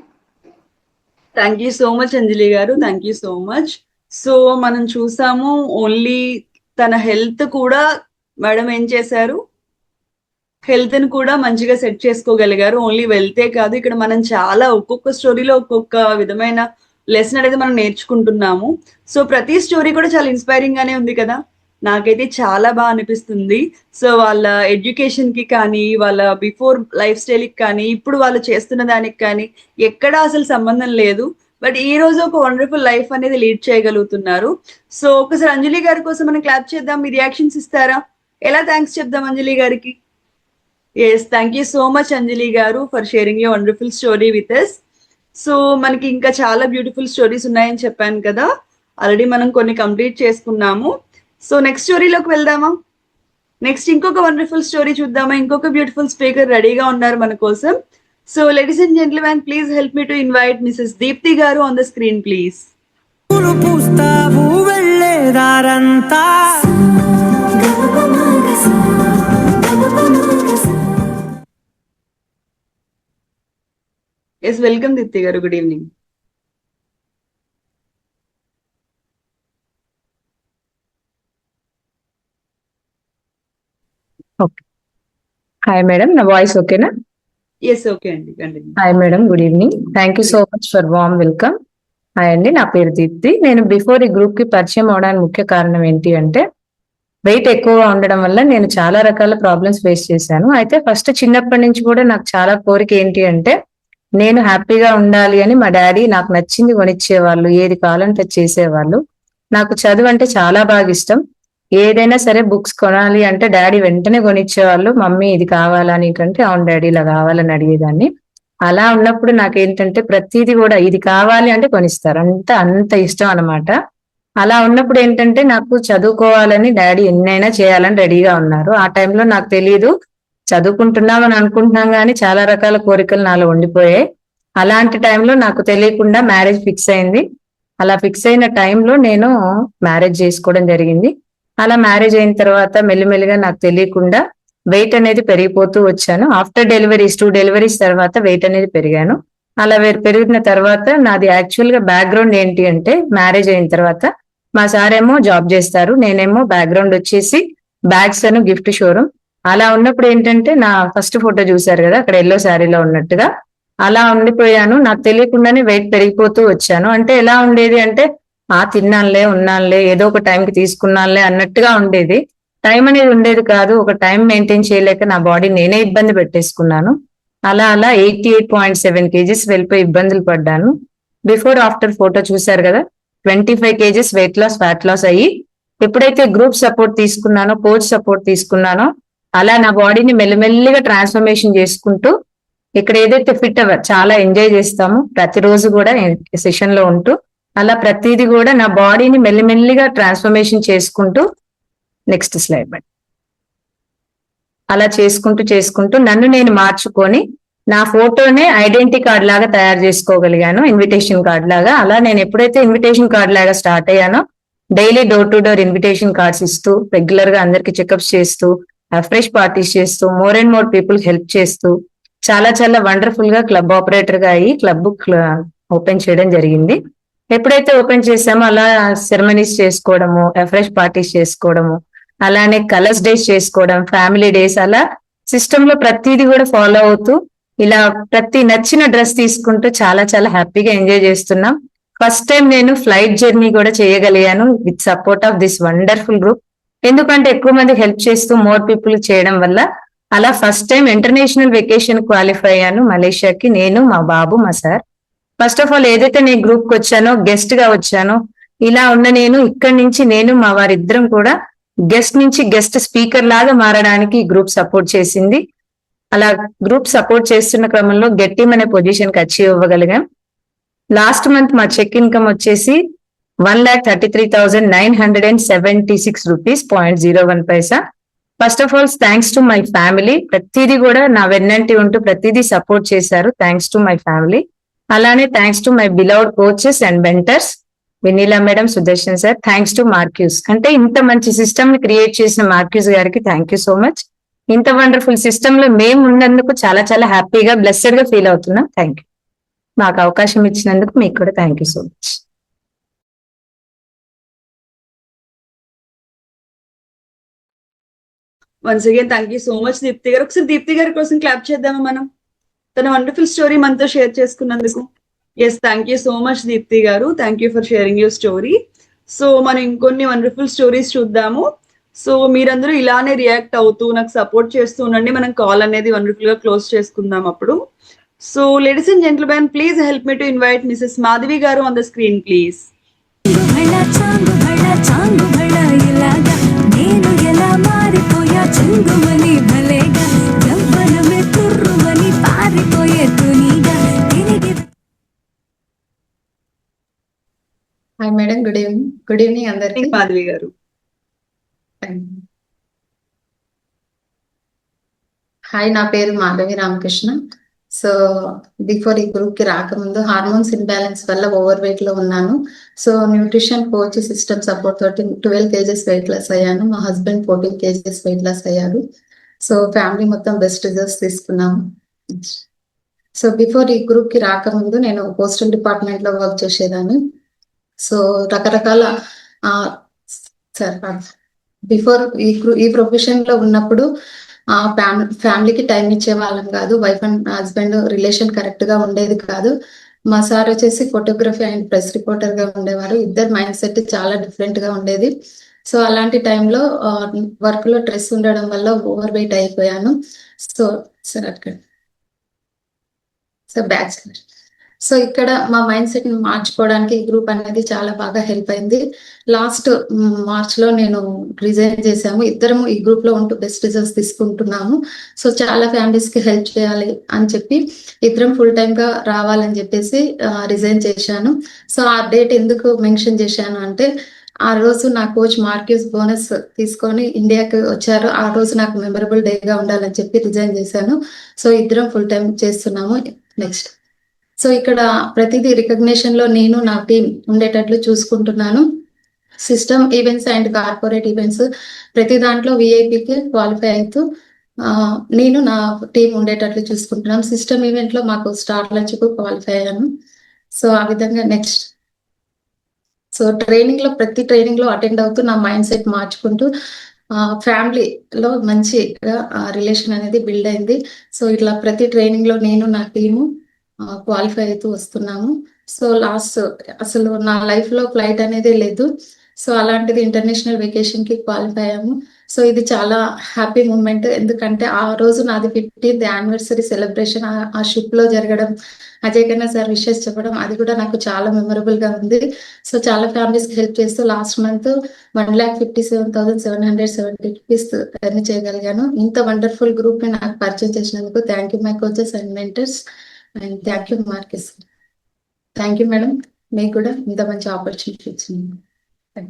Thank you so much Anjali గారు, thank you so much. So మనం చూసాము only తన health కూడా madam ఏం చేశారు, health ని కూడా మంచిగా సెట్ చేసుకోగలిగారు. ఓన్లీ వెళ్తే కాదు, ఇక్కడ మనం చాలా ఒక్కొక్క స్టోరీలో ఒక్కొక్క విధమైన లెసన్ అనేది మనం నేర్చుకుంటున్నాము. సో ప్రతి స్టోరీ కూడా చాలా ఇన్స్పైరింగ్ గానే ఉంది కదా, నాకైతే చాలా బాగా అనిపిస్తుంది. సో వాళ్ళ ఎడ్యుకేషన్ కి కానీ, వాళ్ళ బిఫోర్ లైఫ్ స్టైల్ కి కానీ, ఇప్పుడు వాళ్ళు చేస్తున్న దానికి కానీ ఎక్కడా అసలు సంబంధం లేదు. బట్ ఈ రోజు ఒక వండర్ఫుల్ లైఫ్ అనేది లీడ్ చేయగలుగుతున్నారు. సో ఒకసారి అంజలి గారి కోసం మనం క్లాప్ చేద్దాం. మీ రియాక్షన్స్ ఇస్తారా? ఎలా థ్యాంక్స్ చెప్దాం అంజలి గారికి? Yes, thank you so much Anjali గారు for sharing your wonderful story with us. So మనకి ఇంకా చాలా బ్యూటిఫుల్ స్టోరీస్ ఉన్నాయని చెప్పాను కదా, ఆల్రెడీ మనం కొన్ని కంప్లీట్ చేసుకున్నాము. సో నెక్స్ట్ స్టోరీలోకి వెళ్దామా? నెక్స్ట్ ఇంకొక వండర్ఫుల్ స్టోరీ చూద్దామా? ఇంకొక బ్యూటిఫుల్ స్పీకర్ రెడీగా ఉన్నారు మన కోసం. So ladies and gentlemen, please help me to invite Mrs Deepti గారు on the screen please. Yes, welcome Deepti గారు, good evening. Okay. Hi madam, నా వాయిస్ ఓకేనా? ఎస్, ఓకే అండి, continue. Hi madam, good evening. Thank you so much for warm welcome. Hi అండి, నా పేరు దీప్తి. నేను before ఈ గ్రూప్ కి పరిచయం అవడానికి ముఖ్య కారణం ఏంటి అంటే, వెయిట్ ఎక్కువగా ఉండడం వల్ల నేను చాలా రకాల ప్రాబ్లమ్స్ ఫేస్ చేశాను. అయితే ఫస్ట్ చిన్నప్పటి నుంచి కూడా నాకు చాలా కోరిక ఏంటి అంటే, నేను హ్యాపీగా ఉండాలి అని మా డాడీ నాకు నచ్చింది కొనిచ్చేవాళ్ళు, ఏది కావాలంటే అది చేసేవాళ్ళు. నాకు చదువు అంటే చాలా బాగా ఇష్టం. ఏదైనా సరే బుక్స్ కొనాలి అంటే డాడీ వెంటనే కొనిచ్చేవాళ్ళు. మమ్మీ ఇది కావాలా నీకంటే, అవును డాడీ ఇలా కావాలని అడిగేదాన్ని. అలా ఉన్నప్పుడు నాకేంటంటే ప్రతిదీ కూడా ఇది కావాలి అంటే కొనిస్తారు, అంత ఇష్టం అన్నమాట. అలా ఉన్నప్పుడు ఏంటంటే నాకు చదువుకోవాలని డాడీ ఎన్నైనా చేయాలని రెడీగా ఉన్నారు. ఆ టైంలో నాకు తెలియదు, చదువుకుంటున్నామని అనుకుంటున్నాం కానీ చాలా రకాల కోరికలు నాలో ఉండిపోయాయి. అలాంటి టైంలో నాకు తెలియకుండా మ్యారేజ్ ఫిక్స్ అయింది. అలా ఫిక్స్ అయిన టైంలో నేను మ్యారేజ్ చేసుకోవడం జరిగింది. అలా మ్యారేజ్ అయిన తర్వాత మెల్లిమెల్లిగా నాకు తెలియకుండా వెయిట్ అనేది పెరిగిపోతూ వచ్చాను. ఆఫ్టర్ డెలివరీస్ 2 డెలివరీస్ తర్వాత వెయిట్ అనేది పెరిగాను. అలా పెరిగిన తర్వాత నాది యాక్చువల్ గా బ్యాక్గ్రౌండ్ ఏంటి అంటే, మ్యారేజ్ అయిన తర్వాత మా సార్ ఏమో జాబ్ చేస్తారు, నేనేమో బ్యాక్గ్రౌండ్ వచ్చేసి బ్యాగ్స్ అను గిఫ్ట్ షోరూమ్. అలా ఉన్నప్పుడు ఏంటంటే నా ఫస్ట్ ఫోటో చూసారు కదా అక్కడ ఎల్లో శారీలో ఉన్నట్టుగా, అలా ఉండిపోయాను. నాకు తెలియకుండానే వెయిట్ పెరిగిపోతూ వచ్చాను. అంటే ఎలా ఉండేది అంటే, తిన్నానులే ఉన్నానులే ఏదో ఒక టైంకి తీసుకున్నానులే అన్నట్టుగా ఉండేది. టైం అనేది ఉండేది కాదు. ఒక టైం మెయింటైన్ చేయలేక నా బాడీ నేనే ఇబ్బంది పెట్టేసుకున్నాను. అలా 88.7 kgs వెళ్ళిపోయి ఇబ్బందులు పడ్డాను. బిఫోర్ ఆఫ్టర్ ఫోటో చూశారు కదా, 25 kgs weight loss, fat loss అయ్యి ఎప్పుడైతే గ్రూప్ సపోర్ట్ తీసుకున్నానో, కోచ్ సపోర్ట్ తీసుకున్నానో, అలా నా బాడీని మెల్లిమెల్లిగా ట్రాన్స్ఫర్మేషన్ చేసుకుంటూ ఇక్కడ ఏదైతే ఫిట్ అవర్ చాలా ఎంజాయ్ చేస్తాము ప్రతిరోజు కూడా సెషన్ లో ఉంటూ, అలా ప్రతిదీ కూడా నా బాడీని మెల్లిమెల్లిగా ట్రాన్స్ఫర్మేషన్ చేసుకుంటూ, నెక్స్ట్ స్లైడ్ మేడం, అలా చేసుకుంటూ నన్ను నేను మార్చుకొని నా ఫోటోనే ఐడెంటిటీ కార్డ్ లాగా తయారు చేసుకోగలిగాను, ఇన్విటేషన్ కార్డ్ లాగా. అలా నేను ఎప్పుడైతే ఇన్విటేషన్ కార్డ్ లాగా స్టార్ట్ అయ్యానో, daily door to door invitation cards ఇస్తూ, రెగ్యులర్ గా అందరికి చెకప్స్ చేస్తూ, ఫ్రెష్ పార్టీస్ చేస్తూ, more and more people help చేస్తూ, చాలా చాలా వండర్ఫుల్ గా క్లబ్ ఆపరేటర్ గా అయ్యి క్లబ్ ఓపెన్ చేయడం జరిగింది. ఎప్పుడైతే ఓపెన్ చేసామో అలా సెరమనీస్ చేసుకోవడము, ఫ్రెష్ పార్టీస్ చేసుకోవడము, అలానే కలర్స్ డేస్ చేసుకోవడం, ఫ్యామిలీ డేస్, అలా సిస్టమ్ లో ప్రతిదీ కూడా ఫాలో అవుతూ ఇలా ప్రతి నచ్చిన డ్రెస్ తీసుకుంటూ చాలా చాలా హ్యాపీగా ఎంజాయ్ చేస్తున్నాం. ఫస్ట్ టైం నేను ఫ్లైట్ జర్నీ కూడా చేయగలిగాను with support of this wonderful group. ఎందుకంటే ఎక్కువ మంది హెల్ప్ చేస్తూ మోర్ పీపుల్ చేయడం వల్ల అలా first time international vacation qualify అయ్యాను మలేషియాకి, నేను, మా బాబు, మా సార్. ఫస్ట్ ఆఫ్ ఆల్ ఏదైతే నేను గ్రూప్ కి వచ్చానో, గెస్ట్ గా వచ్చానో, ఇలా ఉన్న నేను ఇక్కడి నుంచి నేను మా వారిద్దరం కూడా గెస్ట్ నుంచి గెస్ట్ స్పీకర్ లాగా మారడానికి ఈ గ్రూప్ సపోర్ట్ చేసింది. అలా గ్రూప్ సపోర్ట్ చేస్తున్న క్రమంలో గెట్ టీమ్ అనే పొజిషన్ కి అచీవ్ అవ్వగలిగాం. లాస్ట్ మంత్ మా చెక్ ఇన్కమ్ వచ్చేసి 1,33,976 rupees 0.01 paisa. First of all thanks to my family, ప్రతిదీ కూడా నా వెన్నంటి ఉంటూ ప్రతిదీ సపోర్ట్ చేశారు. Thanks to my family. అలానే thanks to my beloved coaches and mentors, Vineela madam, Sudarshan sir. Thanks to Marquis, అంటే ఇంత మంచి సిస్టమ్ ని క్రియేట్ చేసిన మార్క్యూస్ గారికి థ్యాంక్ యూ సో మచ్. ఇంత వండర్ఫుల్ సిస్టమ్ లో మేము ఉన్నందుకు చాలా చాలా హ్యాపీగా, బ్లెస్సెడ్ గా ఫీల్ అవుతున్నాం. Thank you. మాకు అవకాశం ఇచ్చినందుకు మీకు కూడా thank you so much. Once again thank you so much Deepti గారు. ఒకసారి దీప్తి గారి కోసం క్లాప్ చేద్దామా మనం, తన వండర్ఫుల్ స్టోరీ మనతో షేర్ చేసుకున్నందుకు. Yes, thank you so much Deepti గారు, thank you for sharing your story. So మనం ఇంకొన్ని వండర్ఫుల్ స్టోరీస్ చూద్దాము. సో మీరందరూ ఇలానే రియాక్ట్ అవుతూ నాకు సపోర్ట్ చేస్తూ ఉండండి. మనం కాల్ అనేది వండర్ఫుల్ గా క్లోజ్ చేసుకుందాం అప్పుడు. So ladies and gentlemen, please help me to invite Mrs Madhavi గారు on the screen please. Hi madam, good evening. Good evening అందరికి. మాధవి గారు. హాయ్, నా పేరు మాధవి రామకృష్ణ. సో బిఫోర్ ఈ గ్రూప్ కి రాకముందు హార్మోన్స్ ఇంబ్యాలెన్స్ వల్ల ఓవర్ వెయిట్ లో ఉన్నాను. So nutrition coach system support తోటి 12 kgs వెయిట్ లాస్ అయ్యాను. మా హస్బెండ్ 14 kgs వెయిట్ లాస్ అయ్యారు. సో ఫ్యామిలీ మొత్తం బెస్ట్ రిజల్ట్స్ తీసుకున్నాము. సో బిఫోర్ ఈ గ్రూప్ కి రాకముందు నేను పోస్టల్ డిపార్ట్మెంట్ లో వర్క్ చేసేదాన్ని. సో రకరకాల బిఫోర్ ఈ ప్రొఫెషన్ లో ఉన్నప్పుడు ఫ్యామిలీకి టైం ఇచ్చే వాళ్ళం కాదు. Wife and husband relation correct గా ఉండేది కాదు. మా సార్ వచ్చేసి ఫోటోగ్రఫీ అండ్ ప్రెస్ రిపోర్టర్ గా ఉండేవారు. ఇద్దరు మైండ్ సెట్ చాలా డిఫరెంట్ గా ఉండేది. సో అలాంటి టైంలో వర్క్ లో స్ట్రెస్ ఉండడం వల్ల ఓవర్ వెయిట్ అయిపోయాను. సో సార్ అక్కడ సో బ్యాచిలర్. సో ఇక్కడ మా మైండ్ సెట్ ని మార్చుకోవడానికి ఈ గ్రూప్ అనేది చాలా బాగా హెల్ప్ అయింది. లాస్ట్ మార్చ్ లో నేను రిజైన్ చేశాము. ఇద్దరము ఈ గ్రూప్ లో ఉంటూ బెస్ట్ రిజల్ట్స్ తీసుకుంటున్నాము. సో చాలా ఫ్యామిలీస్ కి హెల్ప్ చేయాలి అని చెప్పి ఇద్దరం ఫుల్ టైమ్ గా రావాలని చెప్పేసి రిజైన్ చేశాను. సో ఆ డేట్ ఎందుకు మెన్షన్ చేశాను అంటే, ఆ రోజు నా కోచ్ మార్క్యూస్ బోనస్ తీసుకొని ఇండియాకి వచ్చారు. ఆ రోజు నాకు మెమరబుల్ డేగా ఉండాలని చెప్పి రిజైన్ చేశాను. సో ఇద్దరం ఫుల్ టైం చేస్తున్నాము. నెక్స్ట్, సో ఇక్కడ ప్రతిదీ రికగ్నిషన్ లో నేను నా టీం ఉండేటట్లు చూసుకుంటున్నాను. System events and corporate events ప్రతి దాంట్లో విఐపికి క్వాలిఫై అవుతూ నేను నా టీం ఉండేటట్లు చూసుకుంటున్నాను. సిస్టమ్ ఈవెంట్ లో మాకు స్టార్ లంచ్ కు క్వాలిఫై అయ్యాను. సో ఆ విధంగా నెక్స్ట్, సో ట్రైనింగ్ లో ప్రతి ట్రైనింగ్ లో అటెండ్ అవుతూ నా మైండ్ సెట్ మార్చుకుంటూ ఫ్యామిలీలో మంచి రిలేషన్ అనేది బిల్డ్ అయింది. సో ఇట్లా ప్రతి ట్రైనింగ్ లో నేను నా టీము క్వాలిఫై అవుతూ వస్తున్నాము. సో లాస్ట్ అసలు నా లైఫ్ లో ఫ్లైట్ అనేది లేదు. సో అలాంటిది ఇంటర్నేషనల్ వెకేషన్ కి క్వాలిఫై అయ్యాము. సో ఇది చాలా హ్యాపీ మూమెంట్. ఎందుకంటే ఆ రోజు నాది 15th యానివర్సరీ సెలబ్రేషన్ ఆ షిప్ లో జరగడం, అజయ్ కన్నా సార్ విషెస్ చెప్పడం, అది కూడా నాకు చాలా మెమరబుల్ గా ఉంది. సో చాలా ఫ్యామిలీస్ కి హెల్ప్ చేస్తూ లాస్ట్ మంత్ 1,57,770 రూపీస్ ఎర్న్ చేయగలిగాను. ఇంత వండర్ఫుల్ గ్రూప్ ని నాకు పరిచయం చేసినందుకు thank you my coaches and mentors and thank you Marquis. Thank you madam, మీకు కూడా ఇంత మంచి ఆపర్చునిటీ ఇచ్చింది.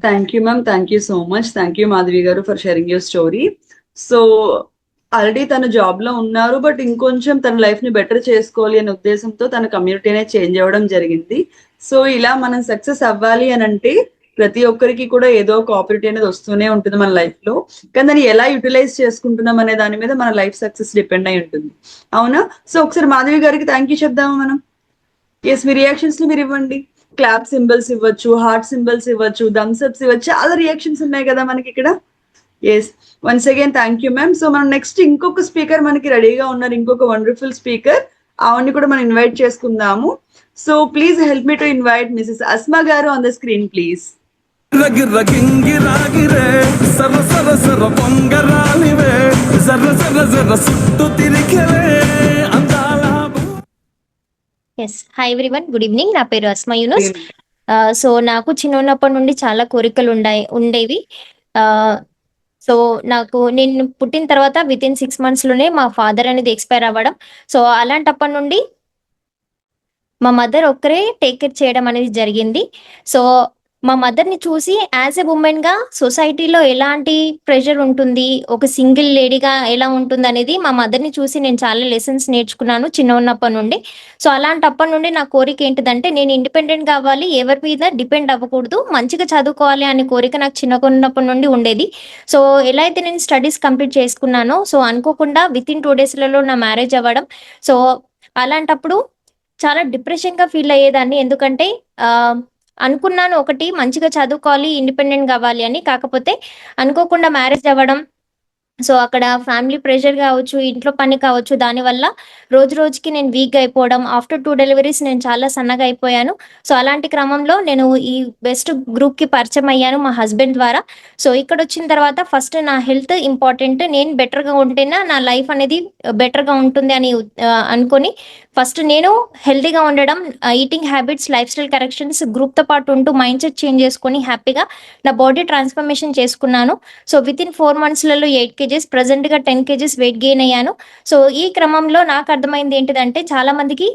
Thank you ma'am, thank you so much. Thank you Madhavi గారు for sharing your story. So already తన జాబ్ లో ఉన్నారు, బట్ ఇంకొంచెం తన లైఫ్ ని బెటర్ చేసుకోవాలి అనే ఉద్దేశంతో తన కమ్యూనిటీ అనేది చేంజ్ అవ్వడం జరిగింది. సో ఇలా మనం సక్సెస్ అవ్వాలి అని అంటే ప్రతి ఒక్కరికి కూడా ఏదో ఒక ఆపర్చునిటీ అనేది వస్తూనే ఉంటుంది మన లైఫ్ లో. కానీ దాన్ని ఎలా యూటిలైజ్ చేసుకుంటున్నాం అనే దాని మీద మన లైఫ్ సక్సెస్ డిపెండ్ అయి ఉంటుంది. అవునా? సో ఒకసారి మాధవి గారికి థ్యాంక్ యూ చెప్దామా మనం? ఎస్, మీ రియాక్షన్స్ మీరు ఇవ్వండి. క్లాప్ సింబల్స్ ఇవ్వచ్చు, హార్ట్ సింబల్స్ ఇవ్వచ్చు, థమ్స్ అప్స్ ఇవ్వచ్చు, చాలా రియాక్షన్స్ ఉన్నాయి కదా మనకి ఇక్కడ. Yes, once again thank you ma'am. So మనం నెక్స్ట్ ఇంకొక స్పీకర్ మనకి రెడీగా ఉన్నారు, ఇంకొక వండర్ఫుల్ స్పీకర్. ఆవిడ్ని కూడా మనం ఇన్వైట్ చేసుకుందాము. So please help me to invite Mrs Asma గారు ఆన్ ద స్క్రీన్ ప్లీజ్. రగిర్ర గింగిరాగిరే సర్ర సర్ర సర్ర పొంగరాలివే జర్ర జర్ర జర్ర సుట్టు తిరిగేవే అందాల yes, hi everyone, good evening. నా పేరు అస్మా యూనుస్. సో నాకు చిన్నప్పటి నుండి చాలా కోరికలు ఉండేవి. సో నేను పుట్టిన తర్వాత వితిన్ 6 months లోనే మా ఫాదర్ అనేది ఎక్స్పైర్ అవ్వడం. సో అలాంటప్పటి నుండి మా మదర్ ఒక్కరే టేక్ కేర్ చేయడం అనేది జరిగింది. సో మా మదర్ని చూసి యాజ్ ఎ ఉమెన్ గా సొసైటీలో ఎలాంటి ప్రెషర్ ఉంటుంది, ఒక సింగిల్ లేడీగా ఎలా ఉంటుంది అనేది మా మదర్ని చూసి నేను చాలా లెసన్స్ నేర్చుకున్నాను చిన్న ఉన్నప్పటి నుండి. సో అలాంటప్పటి నుండి నా కోరిక ఏంటిదంటే నేను ఇండిపెండెంట్ కావాలి, ఎవరి మీద డిపెండ్ అవ్వకూడదు, మంచిగా చదువుకోవాలి అనే కోరిక నాకు చిన్నగా ఉన్నప్పటి నుండి ఉండేది. సో ఎలా అయితే నేను స్టడీస్ కంప్లీట్ చేసుకున్నానో, సో అనుకోకుండా వితిన్ 2 daysలలో నా మ్యారేజ్ అవ్వడం. సో అలాంటప్పుడు చాలా డిప్రెషన్ గా ఫీల్ అయ్యేదాన్ని. ఎందుకంటే అనుకున్నాను ఒకటి, మంచిగా చదువుకోవాలి, ఇండిపెండెంట్ కావాలి అని. కాకపోతే అనుకోకుండా మ్యారేజ్ అవ్వడం, సో అక్కడ ఫ్యామిలీ ప్రెషర్ కావచ్చు, ఇంట్లో పని కావచ్చు, దానివల్ల రోజు రోజుకి నేను వీక్ అయిపోవడం. ఆఫ్టర్ 2 deliveries నేను చాలా సన్నగా అయిపోయాను. సో అలాంటి క్రమంలో నేను ఈ బెస్ట్ గ్రూప్ కి పరిచయం అయ్యాను మా హస్బెండ్ ద్వారా. సో ఇక్కడ వచ్చిన తర్వాత ఫస్ట్ నా హెల్త్ ఇంపార్టెంట్, నేను బెటర్ గా ఉంటేనే నా లైఫ్ అనేది బెటర్ గా ఉంటుంది అని అనుకొని ఫస్ట్ నేను హెల్తీగా ఉండడం, eating habits, life style corrections group తో పాటు ఉంటూ మైండ్ సెట్ చేంజ్ చేసుకొని హ్యాపీగా నా బాడీ ట్రాన్స్ఫర్మేషన్ చేసుకున్నాను. సో వితిన్ 4 monthsలలో 8 kgs, ప్రెసెంట్ గా 10 kgs వెయిట్ గెయిన్ అయ్యాను. సో ఈ క్రమంలో నాకు అర్థమైంది ఏంటిదంటే చాలా మందికి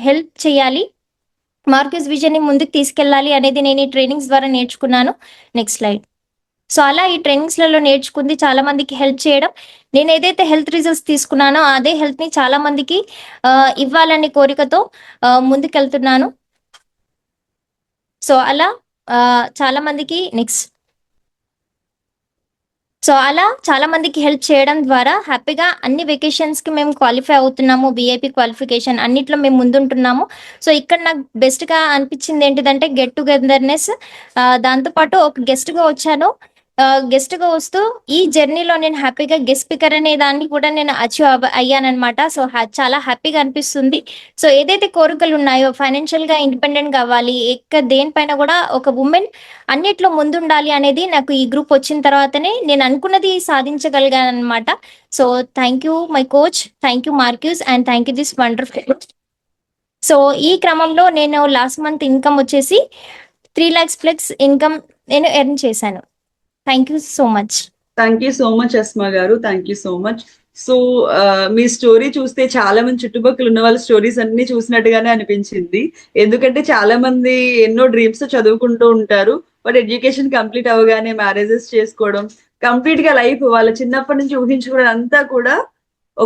హెల్ప్ చేయాలి, మార్కెస్ విజన్ ని ముందుకు తీసుకెళ్ళాలి అనేది నేను ఈ ట్రైనింగ్స్ ద్వారా నేర్చుకున్నాను. Next slide. సో అలా ఈ ట్రైనింగ్స్లలో నేర్చుకుంది చాలా మందికి హెల్ప్ చేయడం. నేను ఏదైతే హెల్త్ రిజల్ట్స్ తీసుకున్నానో అదే హెల్త్ ని చాలా మందికి ఇవ్వాలనే కోరికతో ముందుకెళ్తున్నాను. సో అలా చాలా మందికి చాలా మందికి హెల్ప్ చేయడం ద్వారా హ్యాపీగా అన్ని వెకేషన్స్ కి మేము క్వాలిఫై అవుతున్నాము. విఐపి క్వాలిఫికేషన్ అన్నిట్లో మేము ముందుంటున్నాము. సో ఇక్కడ నాకు బెస్ట్ గా అనిపించింది ఏంటిదంటే గెట్ టుగెదర్నెస్. దాంతోపాటు ఒక గెస్ట్ గా వచ్చాను. గెస్ట్ గా వస్తూ ఈ జర్నీలో నేను హ్యాపీగా గెస్ట్ స్పీకర్ అనే దాన్ని కూడా నేను అచీవ్ అయ్యానన్నమాట. సో చాలా హ్యాపీగా అనిపిస్తుంది. సో ఏదైతే కోరికలు ఉన్నాయో ఫైనాన్షియల్ గా ఇండిపెండెంట్ కావాలి, దేనిపైన కూడా ఒక ఉమెన్ అన్నిట్లో ముందుండాలి అనేది నాకు ఈ గ్రూప్ వచ్చిన తర్వాతనే నేను అనుకున్నది సాధించగలిగాను అనమాట. So thank you my coach, thank you Marquis, and thank you this wonderful. So ఈ క్రమంలో నేను లాస్ట్ మంత్ ఇన్కమ్ వచ్చేసి 3 lakhs ప్లస్ ఇన్కమ్ నేను ఎర్న్ చేశాను. Thank you so much. Thank you so much Asma గారు, thank you so much. So మీ story చూస్తే చాలా మంది చుట్టుపక్కల ఉన్న వాళ్ళ స్టోరీస్ అన్ని చూసినట్టుగానే అనిపించింది. ఎందుకంటే చాలా మంది ఎన్నో డ్రీమ్స్ చదువుకుంటూ ఉంటారు, బట్ ఎడ్యుకేషన్ కంప్లీట్ అవ్వగానే మ్యారేజెస్ చేసుకోవడం, కంప్లీట్ గా లైఫ్ వాళ్ళ చిన్నప్పటి నుంచి ఊహించుకోవడం అంతా కూడా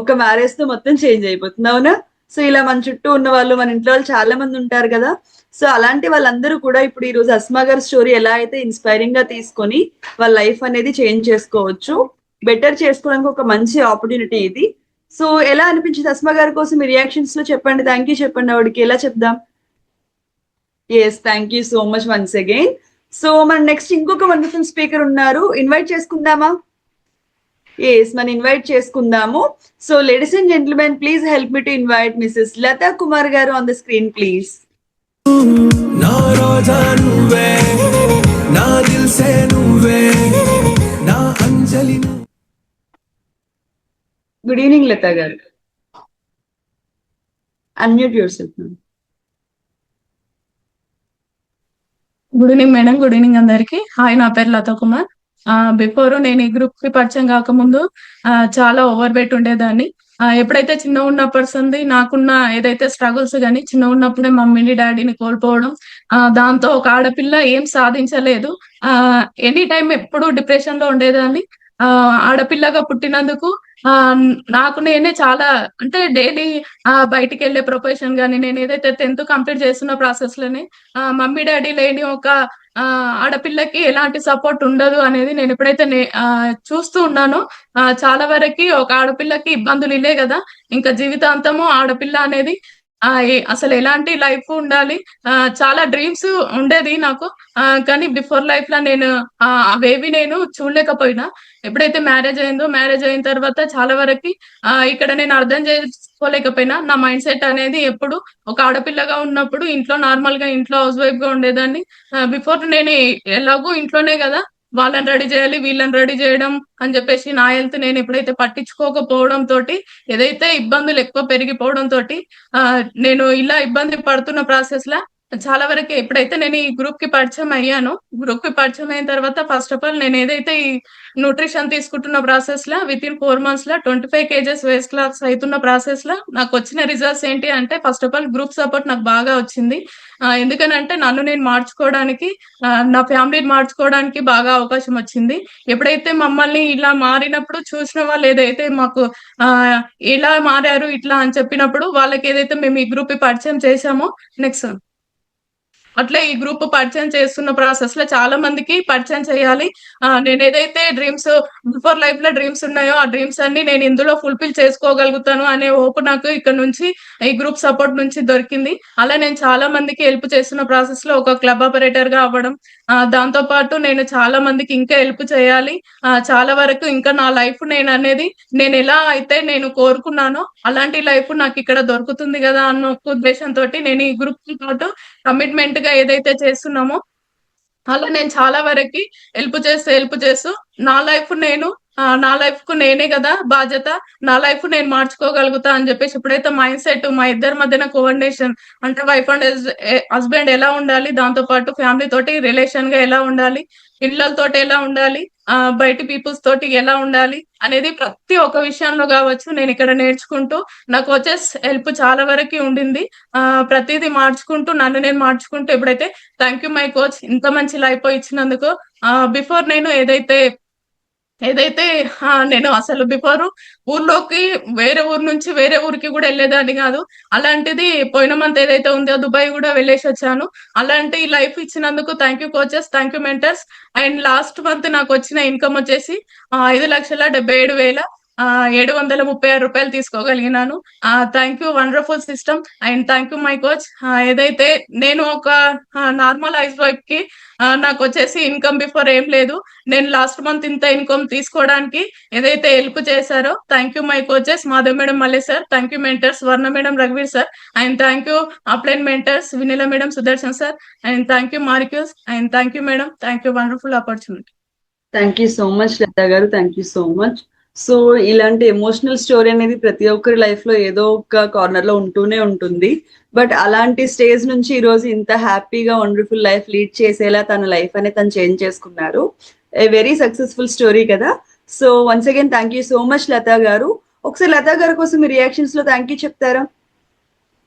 ఒక మ్యారేజ్ తో మొత్తం చేంజ్ అయిపోతుంది. అవునా? సో ఇలా మన చుట్టూ ఉన్న వాళ్ళు, మన ఇంట్లో వాళ్ళు చాలా మంది ఉంటారు కదా. సో అలాంటి వాళ్ళందరూ కూడా ఇప్పుడు ఈ రోజు అస్మా గారి స్టోరీ ఎలా అయితే ఇన్స్పైరింగ్ గా తీసుకొని వాళ్ళ లైఫ్ అనేది చేంజ్ చేసుకోవచ్చు, బెటర్ చేసుకోవడానికి ఒక మంచి ఆపర్చునిటీ ఇది. సో ఎలా అనిపించింది అస్మా గారి కోసం మీ రియాక్షన్స్ లో చెప్పండి. థ్యాంక్ యూ చెప్పండి ఆవిడకి. ఎలా చెప్దాం? Yes, thank you so much once again. So మన నెక్స్ట్ ఇంకొక వండర్ఫుల్ స్పీకర్ ఉన్నారు, ఇన్వైట్ చేసుకుందామా? ఎస్, మనం ఇన్వైట్ చేసుకుందాము. So ladies and gentlemen, please help me to invite Mrs Latha Kumar గారు ఆన్ ద స్క్రీన్ ప్లీజ్. నా రోజా నువ్వే, నా దిల్సే నువ్వే, నా అంజలి నువ్వే. గుడ్ ఈవినింగ్ లతా గారు. Unmute your self. Good evening madam, good evening అందరికి. హాయ్, నా పేరు లతా కుమార్. బిఫోర్ నేను ఈ గ్రూప్ కి పరిచయం కాకముందు చాలా ఓవర్ వెయిట్ ఉండేదాన్ని. ఎప్పుడైతే చిన్న ఉన్నప్పటి నాకున్న ఏదైతే స్ట్రగుల్స్ కానీ చిన్న ఉన్నప్పుడే మమ్మీని డాడీని కోల్పోవడం, దాంతో ఒక ఆడపిల్ల ఏం సాధించలేదు, ఎనీ టైం ఎప్పుడు డిప్రెషన్ లో ఉండేదాన్ని. ఆడపిల్లగా పుట్టినందుకు నాకు నేనే చాలా అంటే డైలీ బయటికి వెళ్ళే ప్రొఫెషన్ కానీ నేను ఏదైతే 10th కంప్లీట్ చేస్తున్న ప్రాసెస్ లోనే మమ్మీ డాడీ లేని ఒక ఆడపిల్లకి ఎలాంటి సపోర్ట్ ఉండదు అనేది నేను ఎప్పుడైతే చూస్తూ ఉన్నానో, చాలా వరకు ఒక ఆడపిల్లకి ఇబ్బందులు ఇలే కదా, ఇంకా జీవితాంతము ఆడపిల్ల అనేది అసలు ఎలాంటి లైఫ్ ఉండాలి, చాలా డ్రీమ్స్ ఉండేది నాకు. కానీ బిఫోర్ లైఫ్ లో నేను అవేవి నేను చూడలేకపోయినా, ఎప్పుడైతే మ్యారేజ్ అయిందో మ్యారేజ్ అయిన తర్వాత చాలా వరకు ఇక్కడ నేను అర్థం చేసుకోలేకపోయినా, నా మైండ్ సెట్ అనేది ఎప్పుడు ఒక ఆడపిల్లగా ఉన్నప్పుడు ఇంట్లో నార్మల్ గా ఇంట్లో హౌస్ వైఫ్ గా ఉండేదాన్ని. బిఫోర్ నేను ఎలాగో ఇంట్లోనే కదా, వాళ్ళని రెడీ చేయాలి వీళ్ళని రెడీ చేయడం అని చెప్పేసి నా హెల్త్ నేను ఎప్పుడైతే పట్టించుకోకపోవడం తోటి, ఏదైతే ఇబ్బందులు ఎక్కువ పెరిగిపోవడం తోటి నేను ఇలా ఇబ్బంది పడుతున్న ప్రాసెస్ లా చాలా వరకు ఎప్పుడైతే నేను ఈ గ్రూప్ కి పరిచయం అయ్యానో, గ్రూప్ కి పరిచయం అయిన తర్వాత ఫస్ట్ ఆఫ్ ఆల్ నేను ఏదైతే ఈ న్యూట్రిషన్ తీసుకుంటున్న ప్రాసెస్ లా విత్ ఇన్ 4 months లా 25 kgs వెయిట్ లాస్ అవుతున్న ప్రాసెస్ లా నాకు వచ్చిన రిజల్ట్స్ ఏంటి అంటే, first of all group support నాకు బాగా వచ్చింది. ఎందుకనంటే నన్ను నేను మార్చుకోవడానికి, నా ఫ్యామిలీని మార్చుకోవడానికి బాగా అవకాశం వచ్చింది. ఎప్పుడైతే మమ్మల్ని ఇలా మారినప్పుడు చూసిన వాళ్ళు ఏదైతే మాకు ఇలా మారారు ఇట్లా అని చెప్పినప్పుడు, వాళ్ళకి ఏదైతే మేము ఈ గ్రూప్ పరిచయం చేశామో, నెక్స్ట్ అట్లా ఈ గ్రూప్ పరిచయం చేస్తున్న ప్రాసెస్ లో చాలా మందికి పరిచయం చేయాలి. నేను ఏదైతే డ్రీమ్స్ బిఫోర్ లైఫ్ లో డ్రీమ్స్ ఉన్నాయో ఆ డ్రీమ్స్ అన్ని నేను ఇందులో ఫుల్ఫిల్ చేసుకోగలుగుతాను అనే హోప్ నాకు ఇక్కడ నుంచి ఈ గ్రూప్ సపోర్ట్ నుంచి దొరికింది. అలా నేను చాలా మందికి హెల్ప్ చేస్తున్న ప్రాసెస్ లో ఒక క్లబ్ ఆపరేటర్ గా అవ్వడం, దాంతో పాటు నేను చాలా మందికి ఇంకా హెల్ప్ చేయాలి, చాలా వరకు ఇంకా నా లైఫ్ నేను ఎలా అయితే నేను కోరుకున్నానో అలాంటి లైఫ్ నాకు ఇక్కడ దొరుకుతుంది కదా అన్న ఉద్దేశంతో నేను ఈ గ్రూప్ పాటు కమిట్మెంట్ గా ఏదైతే చేస్తున్నామో అలా నేను చాలా వరకు హెల్ప్ చేస్తూ నా లైఫ్ కు నేనే కదా బాధ్యత, నా లైఫ్ నేను మార్చుకోగలుగుతా అని చెప్పేసి ఎప్పుడైతే మైండ్ సెట్ మా ఇద్దరి మధ్యన కోఆర్డినేషన్ అంటే వైఫ్ అండ్ హస్బెండ్ ఎలా ఉండాలి, దాంతో పాటు ఫ్యామిలీ తోటి రిలేషన్ గా ఎలా ఉండాలి, పిల్లలతోటి ఎలా ఉండాలి, బయట పీపుల్స్ తోటి ఎలా ఉండాలి అనేది ప్రతి ఒక్క విషయంలో కావచ్చు నేను ఇక్కడ నేర్చుకుంటూ, నాకు వచ్చే హెల్ప్ చాలా వరకు ఉండింది. ప్రతిదీ మార్చుకుంటూ నన్ను నేను మార్చుకుంటూ ఎప్పుడైతే థ్యాంక్ యూ మై కోచ్ ఇంత మంచి లైఫ్ ఇచ్చినందుకు. బిఫోర్ నేను ఏదైతే నేను అసలు బిఫోర్ ఊర్లోకి వేరే ఊరు నుంచి వేరే ఊరికి కూడా వెళ్ళేదాన్ని కాదు. అలాంటిది పోయిన మంత్ ఏదైతే ఉందో దుబాయ్ కూడా వెళ్ళేసి వచ్చాను. అలాంటి లైఫ్ ఇచ్చినందుకు thank you coaches, thank you mentors. And last month నాకు వచ్చిన ఇన్కమ్ వచ్చేసి 5,77,000. రూ. 736 తీసుకోగలిగినాను. Thank you wonderful system and thank you my coach. ఏదైతే నేను ఒక నార్మల్ హౌస్ వైఫ్ కి నాకు వచ్చేసి ఇన్కమ్ బిఫోర్ ఏం లేదు. నేను లాస్ట్ మంత్ ఇంత ఇన్కమ్ తీసుకోవడానికి ఏదైతే హెల్ప్ చేశారో thank you my coaches Madhav madam, Malle sir, thank you mentors Varna madam, రఘువీర్ sir, and thank you upline mentors Vineela madam, Sudarshan sir, and thank you Marquis, and thank you madam, thank you wonderful opportunity. Thank you so much Latha గారు, thank you so much. So ఇలాంటి emotional story అనేది ప్రతి ఒక్కరి life లో ఏదో ఒక corner లో ఉంటూనే ఉంటుంది. బట్ అలాంటి స్టేజ్ నుంచి ఈ రోజు ఇంత హ్యాపీగా వండర్ఫుల్ లైఫ్ లీడ్ చేసేలా తన లైఫ్ అనేది తను చేంజ్ చేసుకున్నారు. ఏ వెరీ సక్సెస్ఫుల్ స్టోరీ కదా. So once again thank you so much Latha గారు. ఒకసారి లతా గారి కోసం మీ రియాక్షన్స్ లో థ్యాంక్ యూ చెప్తారా?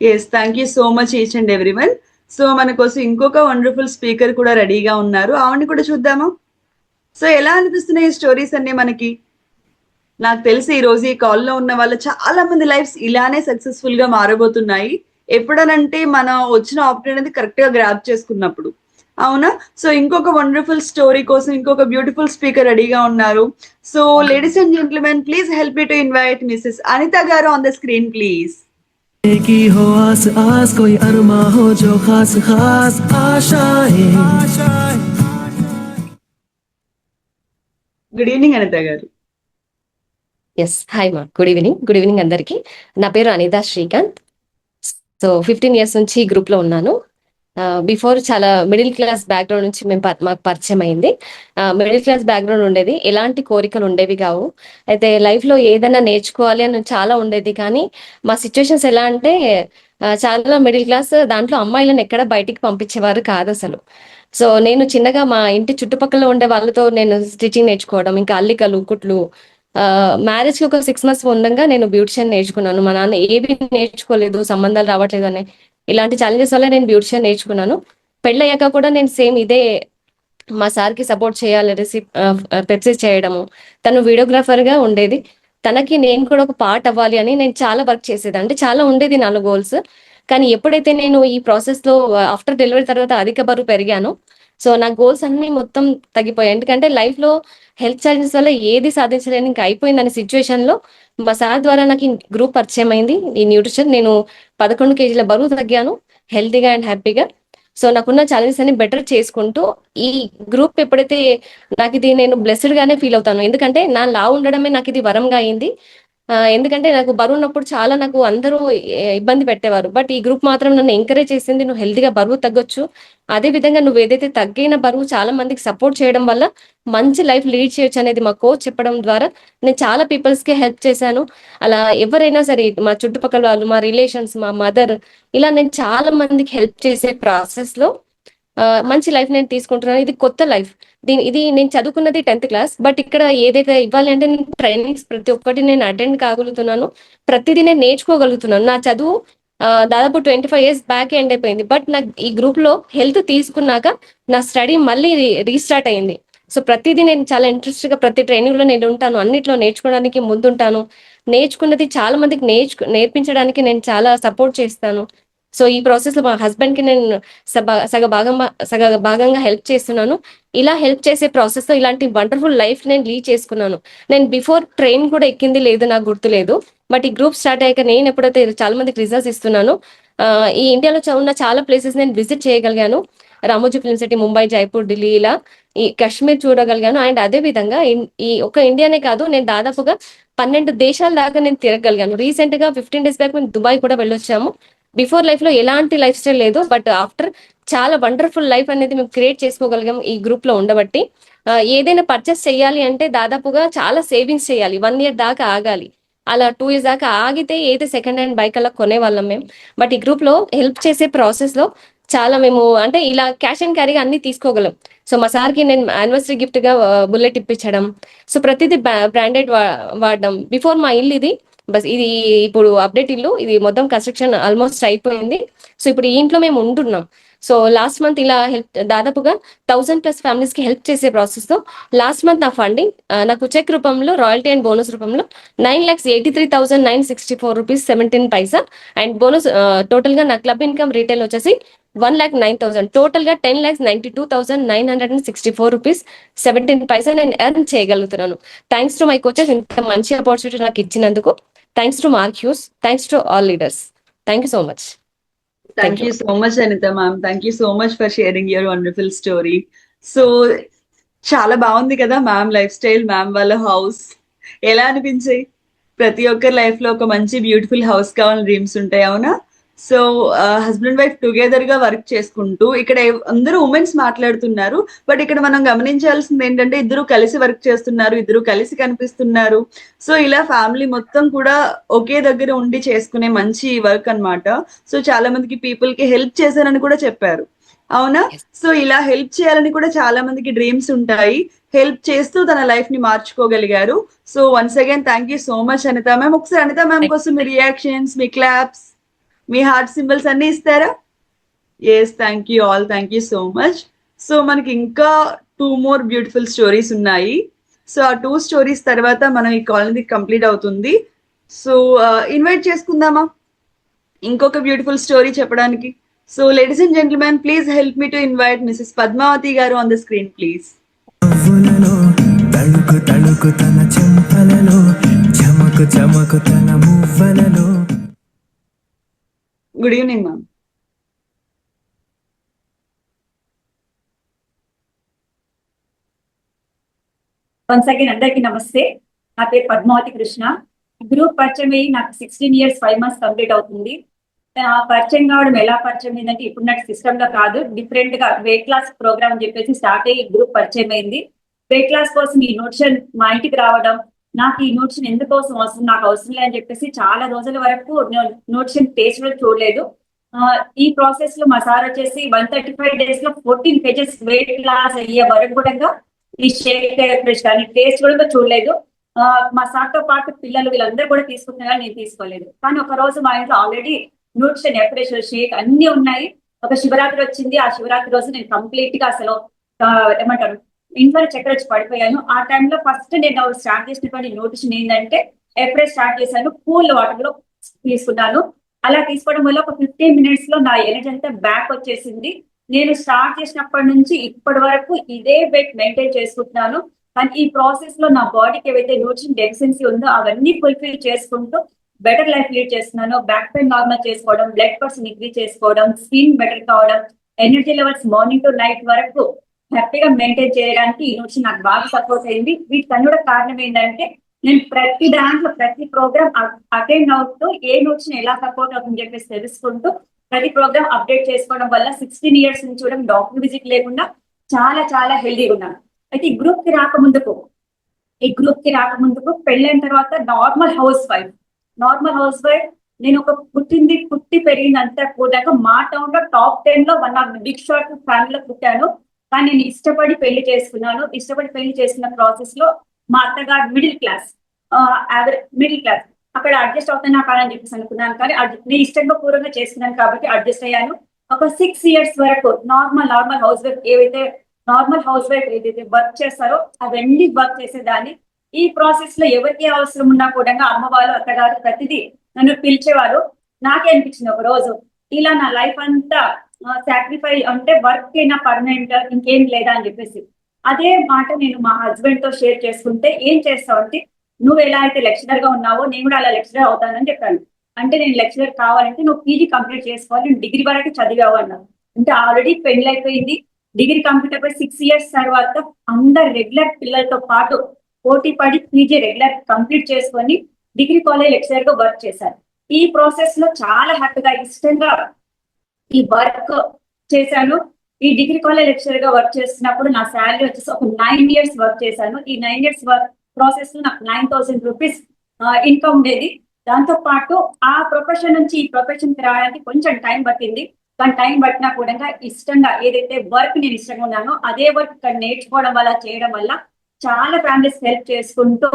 Yes, thank you so much each and everyone. So మన కోసం ఇంకొక వండర్ఫుల్ స్పీకర్ కూడా రెడీగా ఉన్నారు, ఆవిడని కూడా చూద్దామా? సో ఎలా అనిపిస్తున్నాయి ఈ స్టోరీస్ అన్ని మనకి? నాకు తెలిసి ఈ రోజు ఈ కాల్లో ఉన్న వాళ్ళ చాలా మంది లైఫ్స్ ఇలానే సక్సెస్ఫుల్ గా మారబోతున్నాయి. ఎప్పుడనంటే మనం వచ్చిన ఆపర్చునిటీ అనేది కరెక్ట్ గా గ్రాప్ చేసుకున్నప్పుడు, అవునా? సో ఇంకొక వండర్ఫుల్ స్టోరీ కోసం ఇంకొక బ్యూటిఫుల్ స్పీకర్ రెడీగా ఉన్నారు. So ladies and gentlemen, please help me to invite Mrs Anitha గారు ఆన్ ద స్క్రీన్ ప్లీజ్. की हो आस आस कोई अरमा हो जो खास खास आशाएं. గుడ్ ఈవినింగ్ అనిత గారు. ఎస్, హాయ్ మా, గుడ్ ఈవినింగ్ అందరికి. నా పేరు అనిత శ్రీకాంత్. సో 15 years నుంచి గ్రూప్ లో ఉన్నాను. బిఫోర్ చాలా మిడిల్ క్లాస్ బ్యాక్గ్రౌండ్ నుంచి మాకు పరిచయం అయింది. మిడిల్ క్లాస్ బ్యాక్గ్రౌండ్ ఉండేది, ఎలాంటి కోరికలు ఉండేవి కావు. అయితే లైఫ్ లో ఏదైనా నేర్చుకోవాలి అని చాలా ఉండేది, కానీ మా సిచ్యువేషన్స్ ఎలా అంటే చాలా మిడిల్ క్లాస్, దాంట్లో అమ్మాయిలను ఎక్కడ బయటికి పంపించేవారు కాదు అసలు. సో నేను చిన్నగా మా ఇంటి చుట్టుపక్కల ఉండే వాళ్ళతో నేను స్టిచ్చింగ్ నేర్చుకోవడం, ఇంకా అల్లికలు, కుట్లు. మ్యారేజ్ కి ఒక 6 months ఉండగా నేను బ్యూటిషియన్ నేర్చుకున్నాను. మా నాన్న ఏవి నేర్చుకోలేదు, సంబంధాలు రావట్లేదు అని ఇలాంటి ఛాలెంజెస్ వల్ల నేను బ్యూటిషియన్ నేర్చుకున్నాను. పెళ్ళయ్యాక కూడా నేను సేమ్ ఇదే మా సార్కి సపోర్ట్ చేయాలి, పెప్సీ చేయడము. తను వీడియోగ్రాఫర్ గా ఉండేది, తనకి నేను కూడా ఒక పార్ట్ అవ్వాలి అని నేను చాలా వర్క్ చేసేది. అంటే చాలా ఉండేది నాలో గోల్స్. కానీ ఎప్పుడైతే నేను ఈ ప్రాసెస్ లో ఆఫ్టర్ డెలివరీ తర్వాత అధిక బరువు పెరిగాను, సో నా గోల్స్ అన్ని మొత్తం తగ్గిపోయాయి. ఎందుకంటే లైఫ్ లో హెల్త్ ఛాలెంజెస్ వల్ల ఏది సాధించలేని ఇంకా అయిపోయిందనే సిచ్యువేషన్ లో మా సార్ ద్వారా నాకు ఈ గ్రూప్ పరిచయం అయింది, ఈ న్యూట్రిషన్. నేను 11 kg బరువు తగ్గాను, హెల్తీగా అండ్ హ్యాపీగా. సో నాకున్న ఛాలెంజెస్ అన్ని బెటర్ చేసుకుంటూ ఈ గ్రూప్ ఎప్పుడైతే నాకు ఇది నేను బ్లెస్డ్ గానే ఫీల్ అవుతాను. ఎందుకంటే నా లావు ఉండడమే నాకు ఇది వరంగా అయింది. ఎందుకంటే నాకు బరువు ఉన్నప్పుడు చాలా నాకు అందరూ ఇబ్బంది పెట్టేవారు. బట్ ఈ గ్రూప్ మాత్రం నన్ను ఎంకరేజ్ చేసింది, నువ్వు హెల్తీగా బరువు తగ్గొచ్చు, అదే విధంగా నువ్వు ఏదైతే తగ్గిన బరువు చాలా మందికి సపోర్ట్ చేయడం వల్ల మంచి లైఫ్ లీడ్ చేయొచ్చు అనేది మా కోచ్ చెప్పడం ద్వారా నేను చాలా పీపుల్స్ కి హెల్ప్ చేశాను. అలా ఎవరైనా సరే, మా చుట్టుపక్కల వాళ్ళు, మా రిలేషన్స్, మా మదర్, ఇలా నేను చాలా మందికి హెల్ప్ చేసే ప్రాసెస్ లో మంచి లైఫ్ నేను తీసుకుంటున్నాను. ఇది కొత్త లైఫ్. ఇది నేను చదువుకున్నది 10th class, బట్ ఇక్కడ ఏదైతే ఇవ్వాలి అంటే నేను ట్రైనింగ్స్ ప్రతి ఒక్కటి నేను అటెండ్ కాగలుగుతున్నాను, ప్రతిదీ నేను నేర్చుకోగలుగుతున్నాను. నా చదువు దాదాపు 25 years బ్యాక్ ఎండ్ అయిపోయింది, బట్ నాకు ఈ గ్రూప్ లో హెల్త్ తీసుకున్నాక నా స్టడీ మళ్ళీ రీస్టార్ట్ అయింది. సో ప్రతిదీ నేను చాలా ఇంట్రెస్ట్ గా ప్రతి ట్రైనింగ్ లో నేను ఉంటాను, అన్నిట్లో నేర్చుకోవడానికి ముందుంటాను. నేర్చుకున్నది చాలా మందికి నేర్పించడానికి నేను చాలా సపోర్ట్ చేస్తాను. సో ఈ ప్రాసెస్ లో మా హస్బెండ్ కి నేను సగ భాగంగా హెల్ప్ చేస్తున్నాను. ఇలా హెల్ప్ చేసే ప్రాసెస్ లో ఇలాంటి వండర్ఫుల్ లైఫ్ నేను లీడ్ చేసుకున్నాను. నేను బిఫోర్ ట్రైన్ కూడా ఎక్కింది లేదు, నాకు గుర్తులేదు. బట్ ఈ గ్రూప్ స్టార్ట్ అయ్యాక నేను ఎప్పుడైతే చాలా మందికి రిజల్ట్స్ ఇస్తున్నాను, ఈ ఇండియాలో ఉన్న చాలా ప్లేసెస్ నేను విజిట్ చేయగలిగాను. రామోజీ ఫిల్మ్ సిటీ, ముంబై, జైపూర్, ఢిల్లీ, ఇలా ఈ కాశ్మీర్ చూడగలిగాను. అండ్ అదే విధంగా ఈ ఒక ఇండియానే కాదు, నేను దాదాపుగా 12 దేశాల దాకా నేను తిరగలిగాను. రీసెంట్ గా 15 days బ్యాక్ మేము దుబాయ్ కూడా వెళ్ళొచ్చాము. బిఫోర్ లైఫ్ లో ఎలాంటి లైఫ్ స్టైల్ లేదు, బట్ ఆఫ్టర్ చాలా వండర్ఫుల్ లైఫ్ అనేది మేము క్రియేట్ చేసుకోగలిగాం ఈ గ్రూప్ లో ఉండబట్టి. ఏదైనా పర్చేస్ చేయాలి అంటే దాదాపుగా చాలా సేవింగ్స్ చేయాలి, 1 year దాకా ఆగాలి. అలా 2 years దాకా ఆగితే ఏదైతే సెకండ్ హ్యాండ్ బైక్ అలా కొనేవాళ్ళం మేము. బట్ ఈ గ్రూప్ లో హెల్ప్ చేసే ప్రాసెస్ లో చాలా మేము అంటే ఇలా క్యాష్ అండ్ క్యారీగా అన్ని తీసుకోగలం. సో మా సార్కి నేను యానివర్సరీ గిఫ్ట్ గా బుల్లెట్ ఇప్పించడం, సో ప్రతిదీ బ్రాండెడ్ వాడడం. బిఫోర్ మా ఇల్లు ఇది, బస్ ఇది ఇప్పుడు అప్డేట్ ఇల్లు, ఇది మొత్తం కన్స్ట్రక్షన్ ఆల్మోస్ట్ అయిపోయింది. సో ఇప్పుడు ఈ ఇంట్లో మేము ఉంటున్నాం. సో లాస్ట్ మంత్ ఇలా హెల్ప్ దాదాపుగా 1000+ ఫ్యామిలీస్ కి హెల్ప్ చేసే ప్రాసెస్ తో లాస్ట్ మంత్ నా ఫండింగ్ నాకు చెక్ రూపంలో, రాయల్టీ అండ్ బోనస్ రూపంలో 9,83,964 rupees 17 Paisa. And bonus total గా నా క్లబ్ ఇన్కమ్ రీటైల్ వచ్చేసి 1,09,000 టోటల్ గా 10,92,964 రూపీస్ 17 పైసా నేను ఎర్న్ చేయగలుగుతున్నాను. థ్యాంక్స్ టు మై కోచెస్, ఇంత మంచి ఆపర్చునిటీ నాకు ఇచ్చినందుకు. Thanks to Mark Hughes, thanks to all leaders. Thank you so much. Thank you so much Anitha ma'am, thank you so much for sharing your wonderful story. So చాలా బాగుంది కదా ma'am lifestyle, ma'am వాళ్ళ house ఎలా అనిపించాయి? ప్రతి ఒక్కరి life లో ఒక మంచి బ్యూటిఫుల్ హౌస్ కావాలని డ్రీమ్స్ ఉంటాయి, అవునా? సో హస్బెండ్ వైఫ్ టుగెదర్ గా వర్క్ చేసుకుంటూ ఇక్కడ అందరూ ఉమెన్స్ మాట్లాడుతున్నారు, బట్ ఇక్కడ మనం గమనించాల్సింది ఏంటంటే ఇద్దరు కలిసి వర్క్ చేస్తున్నారు, ఇద్దరు కలిసి కనిపిస్తున్నారు. సో ఇలా ఫ్యామిలీ మొత్తం కూడా ఒకే దగ్గర ఉండి చేసుకునే మంచి వర్క్ అన్నమాట. సో చాలా మందికి పీపుల్ కి హెల్ప్ చేశారని కూడా చెప్పారు, అవునా? సో ఇలా హెల్ప్ చేయాలని కూడా చాలా మందికి డ్రీమ్స్ ఉంటాయి, హెల్ప్ చేస్తూ తన లైఫ్ ని మార్చుకోగలిగారు. So once again thank you so much Anitha ma'am. ఒకసారి అనిత మ్యామ్ కోసం మీ రియాక్షన్స్, మీ క్లాప్స్, మీ హార్ట్ సింబల్స్ అన్ని ఇస్తారా? Yes, thank you all, thank you so much. So మనకి ఇంకా 2 more బ్యూటిఫుల్ స్టోరీస్ ఉన్నాయి. సో ఆ 2 స్టోరీస్ తర్వాత మనం ఈ కాలనీ కంప్లీట్ అవుతుంది. సో ఇన్వైట్ చేసుకుందామా ఇంకొక బ్యూటిఫుల్ స్టోరీ చెప్పడానికి? So ladies and gentlemen, please help me to invite Mrs Padmavati గారు ఆన్ ద స్క్రీన్ ప్లీజ్. నవ్వులలో తళుకు తళుకు తన చెంపలలో చమకు చమకు తన మువ్వలలో. Good evening ma'am. Once again అందరికీ నమస్తే. నా పేరు పద్మావతి కృష్ణ. గ్రూప్ పరిచయం అయ్యి నాకు 16 years 5 months కంప్లీట్ అవుతుంది. పరిచయం కావడం ఎలా పరిచయం అయిందంటే ఇప్పుడున్నట్టు సిస్టమ్ లో కాదు, డిఫరెంట్ గా వెయిట్ లాస్ ప్రోగ్రామ్ అని చెప్పేసి స్టార్ట్ అయ్యి గ్రూప్ పరిచయం అయింది. వెయిట్ లాస్ కోసం ఈ న్యూట్రిషన్ మా ఇంటికి రావడం, నాకు ఈ న్యూట్రిషన్ ఎందుకోసం అవసరం, నాకు అవసరం లేదని చెప్పేసి చాలా రోజుల వరకు న్యూట్రిషన్ టేస్ట్ కూడా చూడలేదు. ఈ ప్రాసెస్ లో మా సార్ వచ్చేసి 135 days లో 14 kgs వెయిట్ లాస్ అయ్యే వరకు కూడా ఈ షేక్ ఫ్రెష్ కానీ టేస్ట్ కూడా చూడలేదు. మా సార్ తో పాటు పిల్లలు వీళ్ళందరూ కూడా తీసుకుంటున్నా నేను తీసుకోలేదు. కానీ ఒక రోజు మా ఇంట్లో ఆల్రెడీ న్యూట్రిషన్ ఫ్రెష్ షేక్ అన్ని ఉన్నాయి. ఒక శివరాత్రి వచ్చింది, ఆ శివరాత్రి రోజు నేను కంప్లీట్ గా అసలు ఏమంటారు ఇంట్లో చక్కెర వచ్చి పడిపోయాను. ఆ టైంలో ఫస్ట్ నేను స్టార్ట్ చేసినటువంటి న్యూట్రిషన్ ఏంటంటే ఎఫ్రెష్ స్టార్ట్ చేశాను, కూల్ వాటర్ లో తీసుకున్నాను. అలా తీసుకోవడం వల్ల ఒక 15 minutes లో నా ఎనర్జీ అంతా బ్యాక్ వచ్చేసింది. నేను స్టార్ట్ చేసినప్పటి నుంచి ఇప్పటి వరకు ఇదే వెయిట్ మెయింటైన్ చేసుకుంటున్నాను. కానీ ఈ ప్రాసెస్ లో నా బాడీకి ఏవైతే న్యూట్రిషన్ డెఫిషియన్సీ ఉందో అవన్నీ ఫుల్ఫిల్ చేసుకుంటూ బెటర్ లైఫ్ లీడ్ చేస్తున్నాను. బ్యాక్ పెయిన్ నార్మల్ చేసుకోవడం, బ్లడ్ పర్సన్ ఇంక్రీజ్ చేసుకోవడం, స్కిన్ బెటర్ కావడం, energy levels morning to night వరకు హ్యాపీగా మెయింటైన్ చేయడానికి ఈ న్యూట్రిషన్ నాకు బాగా సపోర్ట్ అయింది. వీటికన్నా కూడా కారణం ఏంటంటే నేను ప్రతి దాంట్లో ప్రతి ప్రోగ్రామ్ అటెండ్ అవుతూ ఏ న్యూట్రిషన్ ఎలా సపోర్ట్ అవుతుందని చెప్పేసి తెలుసుకుంటూ ప్రతి ప్రోగ్రామ్ అప్డేట్ చేసుకోవడం వల్ల 16 years నుంచి కూడా డాక్టర్ విజిట్ లేకుండా చాలా చాలా హెల్దీగా ఉన్నాను. అయితే ఈ గ్రూప్ కి రాకముందుకు పెళ్ళైన తర్వాత నార్మల్ హౌస్ వైఫ్ నేను ఒక పుట్టి పెరిగిందంతా కూడా మా టౌన్ లో టాప్ 10 లో one of the big shot ఫ్యామిలీలో పుట్టాను. కానీ నేను ఇష్టపడి పెళ్లి చేసుకున్నాను. ఇష్టపడి పెళ్లి చేసుకున్న ప్రాసెస్ లో మా అత్తగారు మిడిల్ క్లాస్ అక్కడ అడ్జస్ట్ అవుతున్నా కాదని చెప్పేసి అనుకున్నాను. కానీ నేను ఇష్టంగా పూర్వంగా చేసుకున్నాను కాబట్టి అడ్జస్ట్ అయ్యాను. ఒక 6 years వరకు నార్మల్ హౌస్ వైఫ్ ఏదైతే వర్క్ చేస్తారో అవన్నీ వర్క్ చేసేదాన్ని. ఈ ప్రాసెస్ లో ఎవరికి అవసరం ఉన్నా కూడా అమ్మ వాళ్ళు అత్తగారు ప్రతిదీ నన్ను పిలిచేవారు. నాకే అనిపించింది ఒక రోజు ఇలా నా లైఫ్ అంతా సాక్రిఫై అంటే వర్క్ అయినా పర్మనెంట్ ఇంకేం లేదా అని చెప్పేసి అదే మాట నేను మా హస్బెండ్ తో షేర్ చేసుకుంటే ఏం చేస్తావు అంటే నువ్వు ఎలా అయితే లెక్చరర్ గా ఉన్నావో నేను కూడా అలా లెక్చరర్ అవుతానని చెప్పాను. అంటే నేను లెక్చరర్ కావాలంటే నువ్వు పీజీ కంప్లీట్ చేసుకోవాలి, నేను డిగ్రీ వరకు చదివావు అన్నాను. అంటే ఆల్రెడీ పెళ్లి అయిపోయింది, డిగ్రీ కంప్లీట్ అయిపోయి 6 years తర్వాత అందరు రెగ్యులర్ పిల్లలతో పాటు పోటీ పడి పీజీ రెగ్యులర్ కంప్లీట్ చేసుకొని డిగ్రీ కాలేజ్ లెక్చరర్ గా వర్క్ చేశాను. ఈ ప్రాసెస్ లో చాలా హ్యాపీగా ఇష్టంగా ఈ వర్క్ చేశాను. ఈ డిగ్రీ కాలేజ్ లెక్చరర్ గా వర్క్ చేస్తున్నప్పుడు నా శాలరీ వచ్చేసి ఒక 9 years వర్క్ చేశాను. ఈ 9 years వర్క్ ప్రాసెస్ లో నాకు 9,000 rupees ఇన్కమ్ ఉండేది. దాంతో పాటు ఆ ప్రొఫెషన్ నుంచి ఈ ప్రొఫెషన్ కి రావడానికి కొంచెం టైం పట్టింది. కానీ టైం పట్టినా కూడా ఇష్టంగా ఏదైతే వర్క్ నేను ఇష్టంగా ఉన్నానో అదే వర్క్ ఇక్కడ నేర్చుకోవడం వల్ల చేయడం వల్ల చాలా ఫ్యామిలీస్ హెల్ప్ చేసుకుంటూ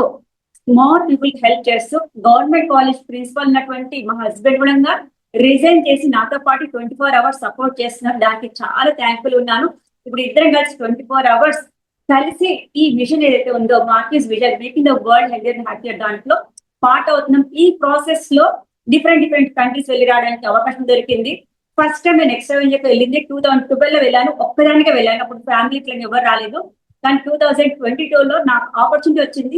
స్మాల్ పీపుల్ హెల్ప్ చేస్తూ గవర్నమెంట్ కాలేజ్ ప్రిన్సిపల్ ఉన్నటువంటి మా హస్బెండ్ కూడా రిజైన్ చేసి నాతో పాటు 24 hours సపోర్ట్ చేస్తున్నారు. దానికి చాలా థ్యాంక్ఫుల్ ఉన్నాను. ఇప్పుడు ఇద్దరం కలిసి 24 hours కలిసి ఈ మిషన్ ఏదైతే ఉందో Marquis vision making the world healthier and happier దాంట్లో పార్ట్ అవుతున్నాం. ఈ ప్రాసెస్ లో డిఫరెంట్ కంట్రీస్ వెళ్ళి రావడానికి అవకాశం దొరికింది. ఫస్ట్ టైం నేను ఎక్స్ట్రా ఇండియాకి వెళ్ళింది 2012 లో వెళ్ళాను, ఒక్కదానికే వెళ్ళాను. అప్పుడు ఫ్యామిలీ ప్లాన్ ఎవరు రాలేదు. కానీ 2022లో నాకు ఆపర్చునిటీ వచ్చింది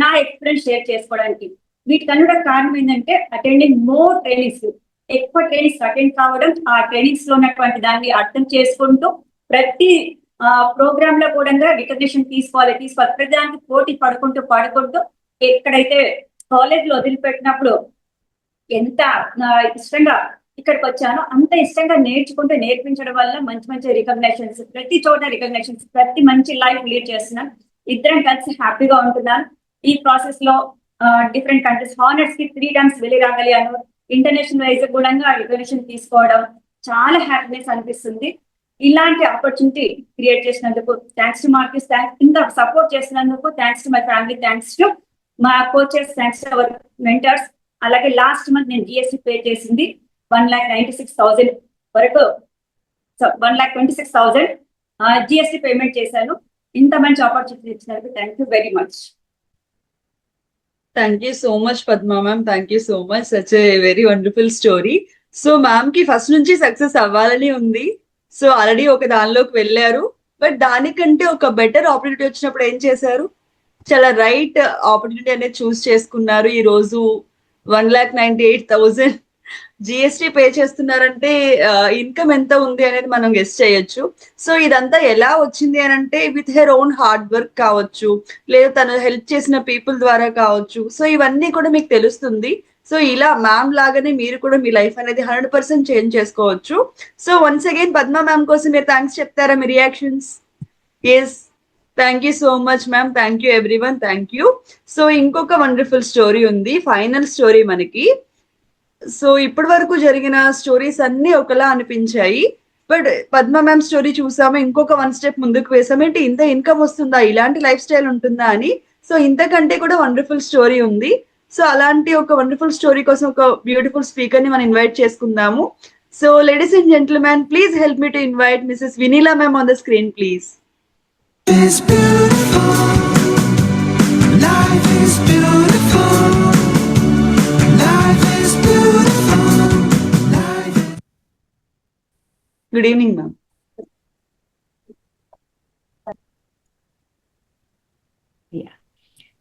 నా ఎక్స్పీరియన్స్ షేర్ చేసుకోవడానికి. వీటికన్నా కూడా కారణం ఏంటంటే అటెండింగ్ మోర్ ట్రైనింగ్స్, ఎక్కువ ట్రైనింగ్స్ అటెండ్ కావడం, ఆ ట్రైనింగ్స్ లో ఉన్నటువంటి దాన్ని అర్థం చేసుకుంటూ ప్రతి ప్రోగ్రామ్ లో కూడా రికగ్నిషన్ తీసుకోవాలి. ప్రతి దానికి పోటీ పడుకుంటూ ఎక్కడైతే కాలేజ్ లో వదిలిపెట్టినప్పుడు ఎంత ఇష్టంగా ఇక్కడికి వచ్చానో అంత ఇష్టంగా నేర్పించడం వల్ల మంచి మంచి రికగ్నేషన్స్, ప్రతి చోట రికగ్నేషన్స్, ప్రతి మంచి లైఫ్ లీడ్ చేస్తున్నాను. ఇద్దరం కలిసి హ్యాపీగా ఉంటున్నాను. ఈ ప్రాసెస్ లో డిఫరెంట్ కంట్రీస్ హానర్స్ కి 3 times వెళ్ళి రాగలిగాను. ఇంటర్నేషనల్ వైజ్ కూడా రికగ్నిషన్ తీసుకోవడం చాలా హ్యాపీనెస్ అనిపిస్తుంది. ఇలాంటి ఆపర్చునిటీ క్రియేట్ చేసినందుకు థ్యాంక్స్ టు మార్కిస్, ఇంత సపోర్ట్ చేసినందుకు thanks to my family, thanks to మా coaches, thanks to our mentors. అలాగే లాస్ట్ మంత్ నేను జిఎస్టీ పే చేసింది 1,96,000 వరకు, 1,26,000 జిఎస్టీ పేమెంట్ చేశాను. ఇంత మంచి ఆపర్చునిటీ ఇచ్చినందుకు thank you very much. Thank you so much Padma ma'am, thank you so much, such a very wonderful story. So ma'am కి first నుంచి సక్సెస్ అవ్వాలని ఉంది. సో ఆల్రెడీ ఒక దానిలోకి వెళ్ళారు, బట్ దానికంటే ఒక బెటర్ ఆపర్చునిటీ వచ్చినప్పుడు ఏం చేశారు? చాలా రైట్ ఆపర్చునిటీ అనేది చూస్ చేసుకున్నారు. ఈ రోజు 1,98,000 జిఎస్టీ పే చేస్తున్నారంటే ఇన్కమ్ ఎంత ఉంది అనేది మనం గెస్ చేయొచ్చు. సో ఇదంతా ఎలా వచ్చింది అని అంటే with her own hard work కావచ్చు, లేదా తను హెల్ప్ చేసిన పీపుల్ ద్వారా కావచ్చు. సో ఇవన్నీ కూడా మీకు తెలుస్తుంది. సో ఇలా మ్యామ్ లాగానే మీరు కూడా మీ లైఫ్ అనేది 100% చేంజ్ చేసుకోవచ్చు. So once again Padma ma'am కోసం మీరు థ్యాంక్స్ చెప్తారా? మీ reactions? Yes, thank you so much ma'am, thank you everyone, thank you. So ఇంకొక వండర్ఫుల్ స్టోరీ ఉంది, ఫైనల్ స్టోరీ మనకి. సో ఇప్పటి వరకు జరిగిన స్టోరీస్ అన్ని ఒకలా అనిపించాయి, బట్ పద్మా మ్యామ్ స్టోరీ చూసాము, ఇంకొక 1 step ముందుకు వేసాము. ఏంటి ఇంత ఇన్కమ్ వస్తుందా, ఇలాంటి లైఫ్ స్టైల్ ఉంటుందా అని. సో ఇంతకంటే కూడా వండర్ఫుల్ స్టోరీ ఉంది. సో అలాంటి ఒక వండర్ఫుల్ స్టోరీ కోసం ఒక బ్యూటిఫుల్ స్పీకర్ ని మనం ఇన్వైట్ చేసుకుందాము. So ladies and gentlemen, please help me to invite Mrs Vinila ma'am on the screen please. is beautiful. Life is beautiful. Life is beautiful. Life is... good evening ma'am.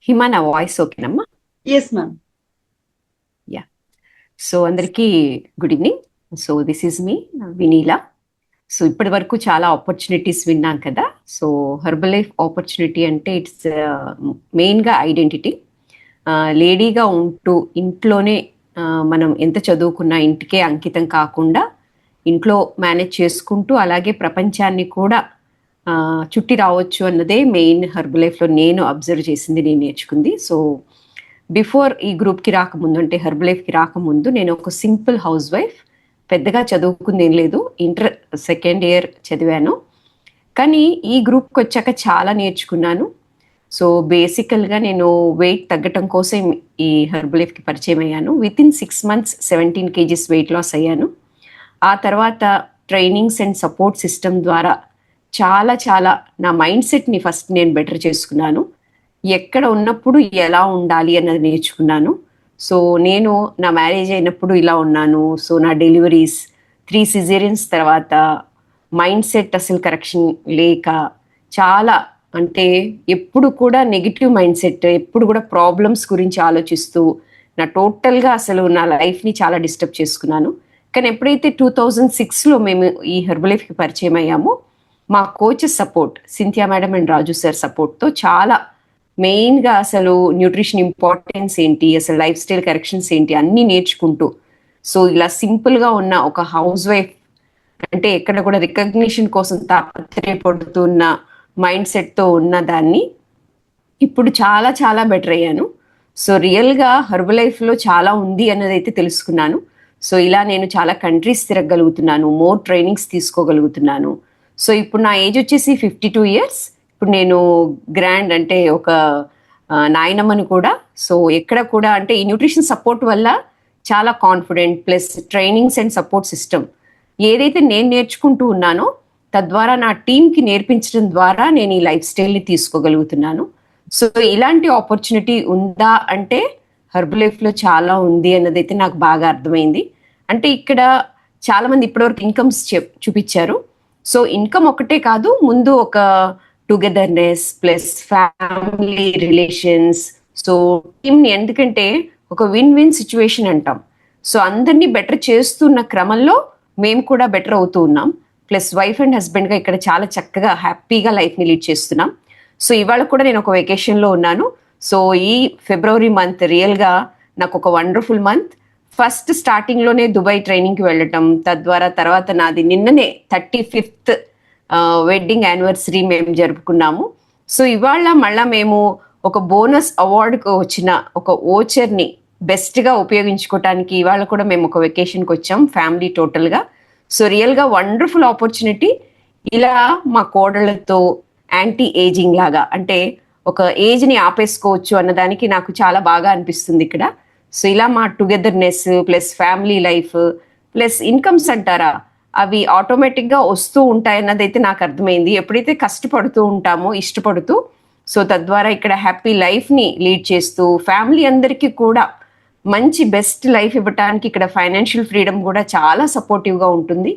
Hima, నా voice ఓకేనమ్మా? Yes ma'am. So అందరికీ good evening. So this is me Vinila. So ఇప్పటి వరకు చాలా opportunities విన్నాం కదా. So Herbalife opportunity అంటే it's మెయిన్గా ఐడెంటిటీ. లేడీగా ఉంటూ ఇంట్లోనే మనం ఎంత చదువుకున్నా ఇంటికే అంకితం కాకుండా ఇంట్లో మేనేజ్ చేసుకుంటూ అలాగే ప్రపంచాన్ని కూడా చుట్టి రావచ్చు అన్నదే మెయిన్ హెర్బల్ లైఫ్లో నేను అబ్జర్వ్ చేసింది, నేను నేర్చుకుంది. సో బిఫోర్ ఈ గ్రూప్కి రాకముందు, అంటే హెర్బల్ లైఫ్కి రాకముందు, నేను ఒక సింపుల్ హౌస్ వైఫ్, పెద్దగా చదువుకుంది ఏం లేదు, ఇంటర్ 2nd year చదివాను. కానీ ఈ గ్రూప్కి వచ్చాక చాలా నేర్చుకున్నాను. సో బేసికల్గా నేను వెయిట్ తగ్గటం కోసం ఈ హెర్బల్ లైఫ్కి పరిచయం అయ్యాను. Within 6 months 17 kgs weight loss అయ్యాను. ఆ తర్వాత ట్రైనింగ్స్ అండ్ సపోర్ట్ సిస్టమ్ ద్వారా చాలా నా మైండ్ సెట్ని ఫస్ట్ నేను బెటర్ చేసుకున్నాను. ఎక్కడ ఉన్నప్పుడు ఎలా ఉండాలి అన్నది నేర్చుకున్నాను. సో నేను నా మ్యారేజ్ అయినప్పుడు ఇలా ఉన్నాను. సో నా డెలివరీస్ 3 cesareans తర్వాత మైండ్ సెట్ అసలు కరెక్షన్ లేక చాలా, అంటే ఎప్పుడు కూడా నెగిటివ్ మైండ్ సెట్, ఎప్పుడు కూడా ప్రాబ్లమ్స్ గురించి ఆలోచిస్తూ నా టోటల్గా అసలు నా లైఫ్ని చాలా డిస్టర్బ్ చేసుకున్నాను. కానీ ఎప్పుడైతే 2006లో మేము ఈ హెర్బల్ లైఫ్కి పరిచయం అయ్యామో, మా coaches support, Cynthia madam and Raju sir సపోర్ట్తో చాలా మెయిన్గా అసలు న్యూట్రిషన్ ఇంపార్టెన్స్ ఏంటి, అసలు లైఫ్ స్టైల్ కరెక్షన్స్ ఏంటి అన్నీ నేర్చుకుంటూ, సో ఇలా సింపుల్గా ఉన్న ఒక హౌస్ వైఫ్, అంటే ఎక్కడ కూడా రికగ్నిషన్ కోసం తాపత్రయపడుతున్న మైండ్ సెట్తో ఉన్న దాన్ని ఇప్పుడు చాలా బెటర్ అయ్యాను. సో రియల్గా హెర్బల్ లైఫ్లో చాలా ఉంది అన్నది అయితే తెలుసుకున్నాను. సో ఇలా నేను చాలా కంట్రీస్ తిరగగలుగుతున్నాను, మోర్ ట్రైనింగ్స్ తీసుకోగలుగుతున్నాను. సో ఇప్పుడు నా ఏజ్ వచ్చేసి 52 years. ఇప్పుడు నేను గ్రాండ్ అంటే ఒక నాయనమ్మని కూడా. సో ఎక్కడ కూడా అంటే ఈ న్యూట్రిషన్ సపోర్ట్ వల్ల చాలా confident, plus trainings and support system ఏదైతే నేను నేర్చుకుంటూ ఉన్నానో తద్వారా నా టీంకి నేర్పించడం ద్వారా నేను ఈ లైఫ్ స్టైల్ని తీసుకోగలుగుతున్నాను. సో ఇలాంటి ఆపర్చునిటీ ఉందా అంటే హెర్బల్ లైఫ్లో చాలా ఉంది అన్నదైతే నాకు బాగా అర్థమైంది. అంటే ఇక్కడ చాలా మంది ఇప్పటివరకు ఇన్కమ్స్ చూపించారు. సో ఇన్కమ్ ఒకటే కాదు, ముందు ఒక togetherness plus family relations, so టీమ్ని, ఎందుకంటే ఒక విన్ విన్ సిచ్యువేషన్ అంటాం. సో అందరినీ బెటర్ చేస్తున్న క్రమంలో మేము కూడా బెటర్ అవుతూ ఉన్నాం. ప్లస్ వైఫ్ అండ్ హస్బెండ్గా ఇక్కడ చాలా చక్కగా హ్యాపీగా లైఫ్ని లీడ్ చేస్తున్నాం. సో ఇవాళ కూడా నేను ఒక వెకేషన్లో ఉన్నాను. సో ఈ ఫిబ్రవరి మంత్ రియల్గా నాకు ఒక వండర్ఫుల్ మంత్. ఫస్ట్ స్టార్టింగ్లోనే దుబాయ్ ట్రైనింగ్కి వెళ్ళటం, తద్వారా తర్వాత నాది నిన్ననే 35th వెడ్డింగ్ యానివర్సరీ మేము జరుపుకున్నాము. సో ఇవాళ మళ్ళీ మేము ఒక బోనస్ అవార్డుకు వచ్చిన ఒక ఓచర్ని బెస్ట్గా ఉపయోగించుకోవటానికి ఇవాళ కూడా మేము ఒక వెకేషన్కి వచ్చాం ఫ్యామిలీ టోటల్గా. సో రియల్గా వండర్ఫుల్ ఆపర్చునిటీ. ఇలా మా కోడళ్ళతో యాంటీ ఏజింగ్ లాగా, అంటే ఒక ఏజ్ని ఆపేసుకోవచ్చు అన్నదానికి నాకు చాలా బాగా అనిపిస్తుంది ఇక్కడ. సో ఇలా మా togetherness plus family life plus incomes అంటారా, అవి ఆటోమేటిక్గా వస్తూ ఉంటాయన్నదైతే నాకు అర్థమైంది ఎప్పుడైతే కష్టపడుతూ ఉంటామో ఇష్టపడుతూ. సో తద్వారా ఇక్కడ హ్యాపీ లైఫ్ని లీడ్ చేస్తూ ఫ్యామిలీ అందరికీ కూడా మంచి బెస్ట్ లైఫ్ ఇవ్వటానికి ఇక్కడ ఫైనాన్షియల్ ఫ్రీడమ్ కూడా చాలా సపోర్టివ్గా ఉంటుంది.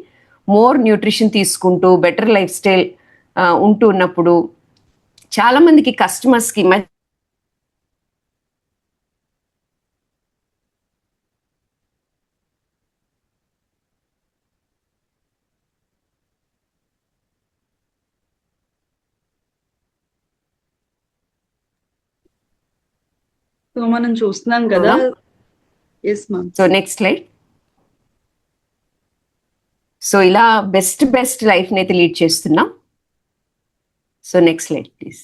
మోర్ న్యూట్రిషన్ తీసుకుంటూ బెటర్ లైఫ్ స్టైల్ ఉంటూ ఉన్నప్పుడు చాలా మందికి కస్టమర్స్కి సో మనం చూస్తున్నాం కదా. Yes ma'am. So next slide. So ఇలా బెస్ట్ లైఫ్ని అయితే లీడ్ చేస్తున్నాం. So next slide please.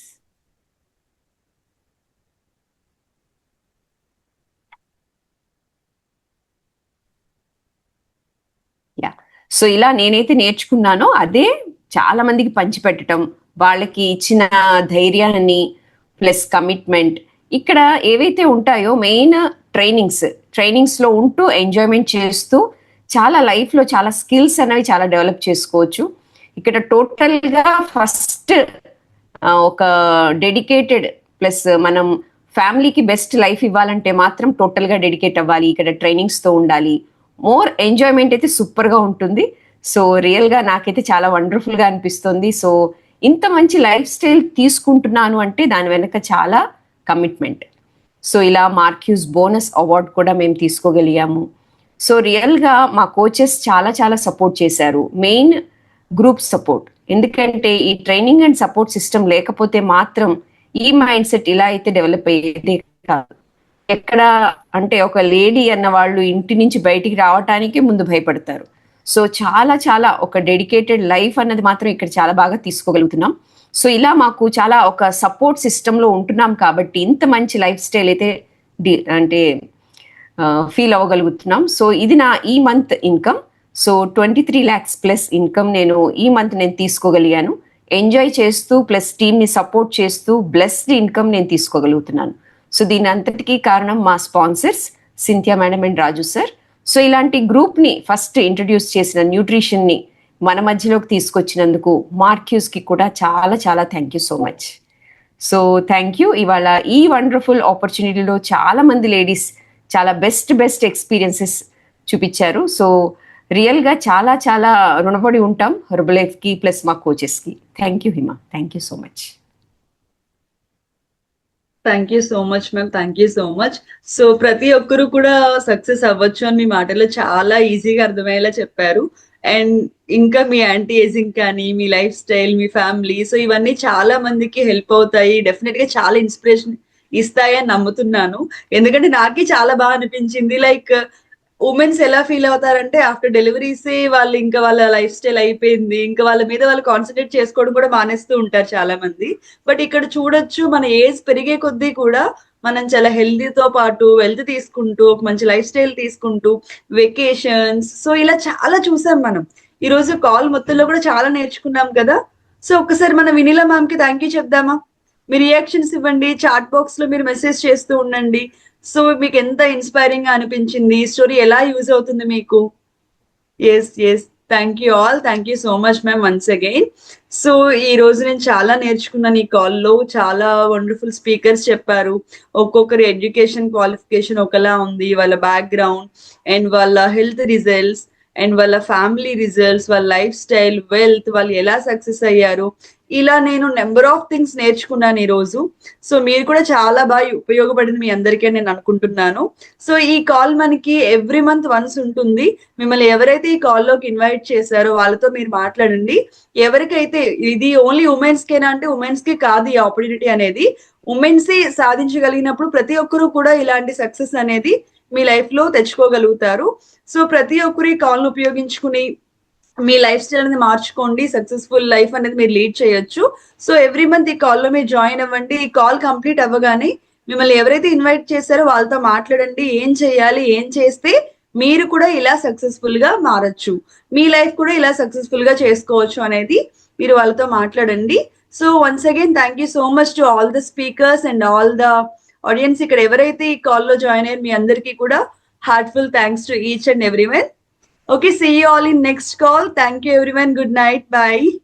Yeah, so ఇలా నేనైతే నేర్చుకున్నానో అదే చాలా మందికి పంచిపెట్టడం, వాళ్ళకి ఇచ్చిన ధైర్యాన్ని ప్లస్ కమిట్మెంట్, ఇక్కడ ఏవైతే ఉంటాయో మెయిన్ ట్రైనింగ్స్లో ఉంటూ ఎంజాయ్మెంట్ చేస్తూ చాలా లైఫ్లో చాలా స్కిల్స్ అనేవి చాలా డెవలప్ చేసుకోవచ్చు. ఇక్కడ టోటల్గా ఫస్ట్ ఒక డెడికేటెడ్ ప్లస్ మనం ఫ్యామిలీకి బెస్ట్ లైఫ్ ఇవ్వాలంటే మాత్రం టోటల్గా డెడికేట్ అవ్వాలి. ఇక్కడ ట్రైనింగ్స్తో ఉండాలి. మోర్ ఎంజాయ్మెంట్ అయితే సూపర్గా ఉంటుంది. సో రియల్గా నాకైతే చాలా వండర్ఫుల్గా అనిపిస్తుంది. సో ఇంత మంచి లైఫ్ స్టైల్ తీసుకుంటున్నాను అంటే దాని వెనక చాలా కమిట్మెంట్. సో ఇలా మార్క్యూస్ బోనస్ అవార్డ్ కూడా మేము తీసుకోగలిగాము. సో రియల్గా మా కోచెస్ చాలా సపోర్ట్ చేశారు. మెయిన్ గ్రూప్ సపోర్ట్, ఎందుకంటే ఈ ట్రైనింగ్ అండ్ సపోర్ట్ సిస్టమ్ లేకపోతే మాత్రం ఈ మైండ్ సెట్ ఇలా అయితే డెవలప్ అయ్యేదే కాదు. ఎక్కడ అంటే ఒక లేడీ అన్న వాళ్ళు ఇంటి నుంచి బయటికి రావటానికి ముందు భయపడతారు. సో చాలా ఒక డెడికేటెడ్ లైఫ్ అన్నది మాత్రం ఇక్కడ చాలా బాగా తీసుకోగలుగుతున్నాం. సో ఇలా మాకు చాలా ఒక సపోర్ట్ సిస్టంలో ఉంటున్నాం కాబట్టి ఇంత మంచి లైఫ్ స్టైల్ అయితే అంటే ఫీల్ అవ్వగలుగుతున్నాం. సో ఇది నా ఈ month income. So 23 lakhs plus income నేను ఈ మంత్ నేను తీసుకోగలిగాను. ఎంజాయ్ చేస్తూ ప్లస్ టీమ్ని సపోర్ట్ చేస్తూ బ్లెస్డ్ ఇన్కమ్ నేను తీసుకోగలుగుతున్నాను. సో దీని అంతటికీ కారణం మా sponsors Cynthia madam and Raju sir. So ఇలాంటి గ్రూప్ని ఫస్ట్ ఇంట్రడ్యూస్ చేసిన న్యూట్రిషన్ని మన మధ్యలోకి తీసుకొచ్చినందుకు మార్క్యూస్కి కూడా చాలా thank you so much. So thank you. ఇవాళ ఈ వండర్ఫుల్ ఆపర్చునిటీలో చాలా మంది లేడీస్ చాలా బెస్ట్ ఎక్స్పీరియన్సెస్ చూపించారు. సో రియల్గా చాలా రుణపడి ఉంటాం హెర్బలైఫ్కి ప్లస్ మా కోచెస్కి. Thank you Hima, thank you so much. Thank you so much ma'am, thank you so much. So ప్రతి ఒక్కరు కూడా సక్సెస్ అవ్వచ్చు అని మీ మాటలో చాలా ఈజీగా అర్థమయ్యేలా చెప్పారు. అండ్ ఇంకా మీ యాంటీ ఏజింగ్ కానీ మీ లైఫ్ స్టైల్ మీ ఫ్యామిలీ, సో ఇవన్నీ చాలా మందికి హెల్ప్ అవుతాయి. డెఫినెట్ గా చాలా ఇన్స్పిరేషన్ ఇస్తాయని నమ్ముతున్నాను. ఎందుకంటే నాకే చాలా బాగా అనిపించింది. లైక్ ఉమెన్స్ ఎలా ఫీల్ అవుతారంటే ఆఫ్టర్ డెలివరీస్ వాళ్ళు ఇంకా వాళ్ళ లైఫ్ స్టైల్ అయిపోయింది, ఇంకా వాళ్ళ మీద వాళ్ళు కాన్సన్ట్రేట్ చేసుకోవడం కూడా మానేస్తూ ఉంటారు చాలా మంది. బట్ ఇక్కడ చూడొచ్చు మన ఏజ్ పెరిగే కొద్దీ కూడా మనం చాలా హెల్తీతో పాటు వెల్త్ తీసుకుంటూ ఒక మంచి లైఫ్ స్టైల్ తీసుకుంటూ వెకేషన్స్, సో ఇలా చాలా చూసాం మనం. ఈ రోజు కాల్ మొత్తంలో కూడా చాలా నేర్చుకున్నాం కదా. సో ఒక్కసారి మన వినీలా మ్యామ్ కి థ్యాంక్ యూ చెప్దామా? మీ రియాక్షన్స్ ఇవ్వండి, చాట్ బాక్స్ లో మీరు మెసేజ్ చేస్తూ ఉండండి. సో మీకు ఎంత ఇన్స్పైరింగ్ గా అనిపించింది, ఈ స్టోరీ ఎలా యూజ్ అవుతుంది మీకు? Yes thank you all, thank you so much ma'am once again. So ఈ రోజు నేను చాలా నేర్చుకున్నాను ఈ కాల్లో. చాలా వండర్ఫుల్ స్పీకర్స్ చెప్పారు. ఒక్కొక్కరి ఎడ్యుకేషన్ క్వాలిఫికేషన్ ఒకలా ఉంది, వాళ్ళ బ్యాక్గ్రౌండ్ అండ్ వాళ్ళ హెల్త్ రిజల్ట్స్ అండ్ వాళ్ళ ఫ్యామిలీ రిజల్ట్స్, వాళ్ళ లైఫ్ స్టైల్, వెల్త్, వాళ్ళు ఎలా సక్సెస్ అయ్యారు, ఇలా నేను నెంబర్ ఆఫ్ థింగ్స్ నేర్చుకున్నాను ఈరోజు. సో మీరు కూడా చాలా బాగా ఉపయోగపడింది మీ అందరికీ నేను అనుకుంటున్నాను. సో ఈ కాల్ మనకి ఎవ్రీ మంత్ వన్స్ ఉంటుంది. మిమ్మల్ని ఎవరైతే ఈ కాల్లోకి ఇన్వైట్ చేశారో వాళ్ళతో మీరు మాట్లాడండి. ఎవరికైతే ఇది ఓన్లీ ఉమెన్స్ కేనా అంటే ఉమెన్స్ కి కాదు ఈ ఆపర్చునిటీ అనేది. ఉమెన్స్ సాధించగలిగినప్పుడు ప్రతి ఒక్కరూ కూడా ఇలాంటి సక్సెస్ అనేది మీ లైఫ్ లో తెచ్చుకోగలుగుతారు. సో ప్రతి ఒక్కరు ఈ కాల్ ను ఉపయోగించుకుని మీ లైఫ్ స్టైల్ అనేది మార్చుకోండి. సక్సెస్ఫుల్ లైఫ్ అనేది మీరు లీడ్ చేయొచ్చు. సో ఎవ్రీ మంత్ ఈ కాల్లో మీరు జాయిన్ అవ్వండి. ఈ కాల్ కంప్లీట్ అవ్వగానే మిమ్మల్ని ఎవరైతే ఇన్వైట్ చేశారో వాళ్ళతో మాట్లాడండి. ఏం చేయాలి, ఏం చేస్తే మీరు కూడా ఇలా సక్సెస్ఫుల్ గా మారచ్చు, మీ లైఫ్ కూడా ఇలా సక్సెస్ఫుల్ గా చేసుకోవచ్చు అనేది మీరు వాళ్ళతో మాట్లాడండి. So once again thank you so much to all the speakers and all the audience. ఇక్కడ ఎవరైతే ఈ కాల్లో జాయిన్ అయ్యారు మీ అందరికీ కూడా heartful thanks to each and everyone. Okay, see you all in next call. Thank you everyone. Good night. Bye.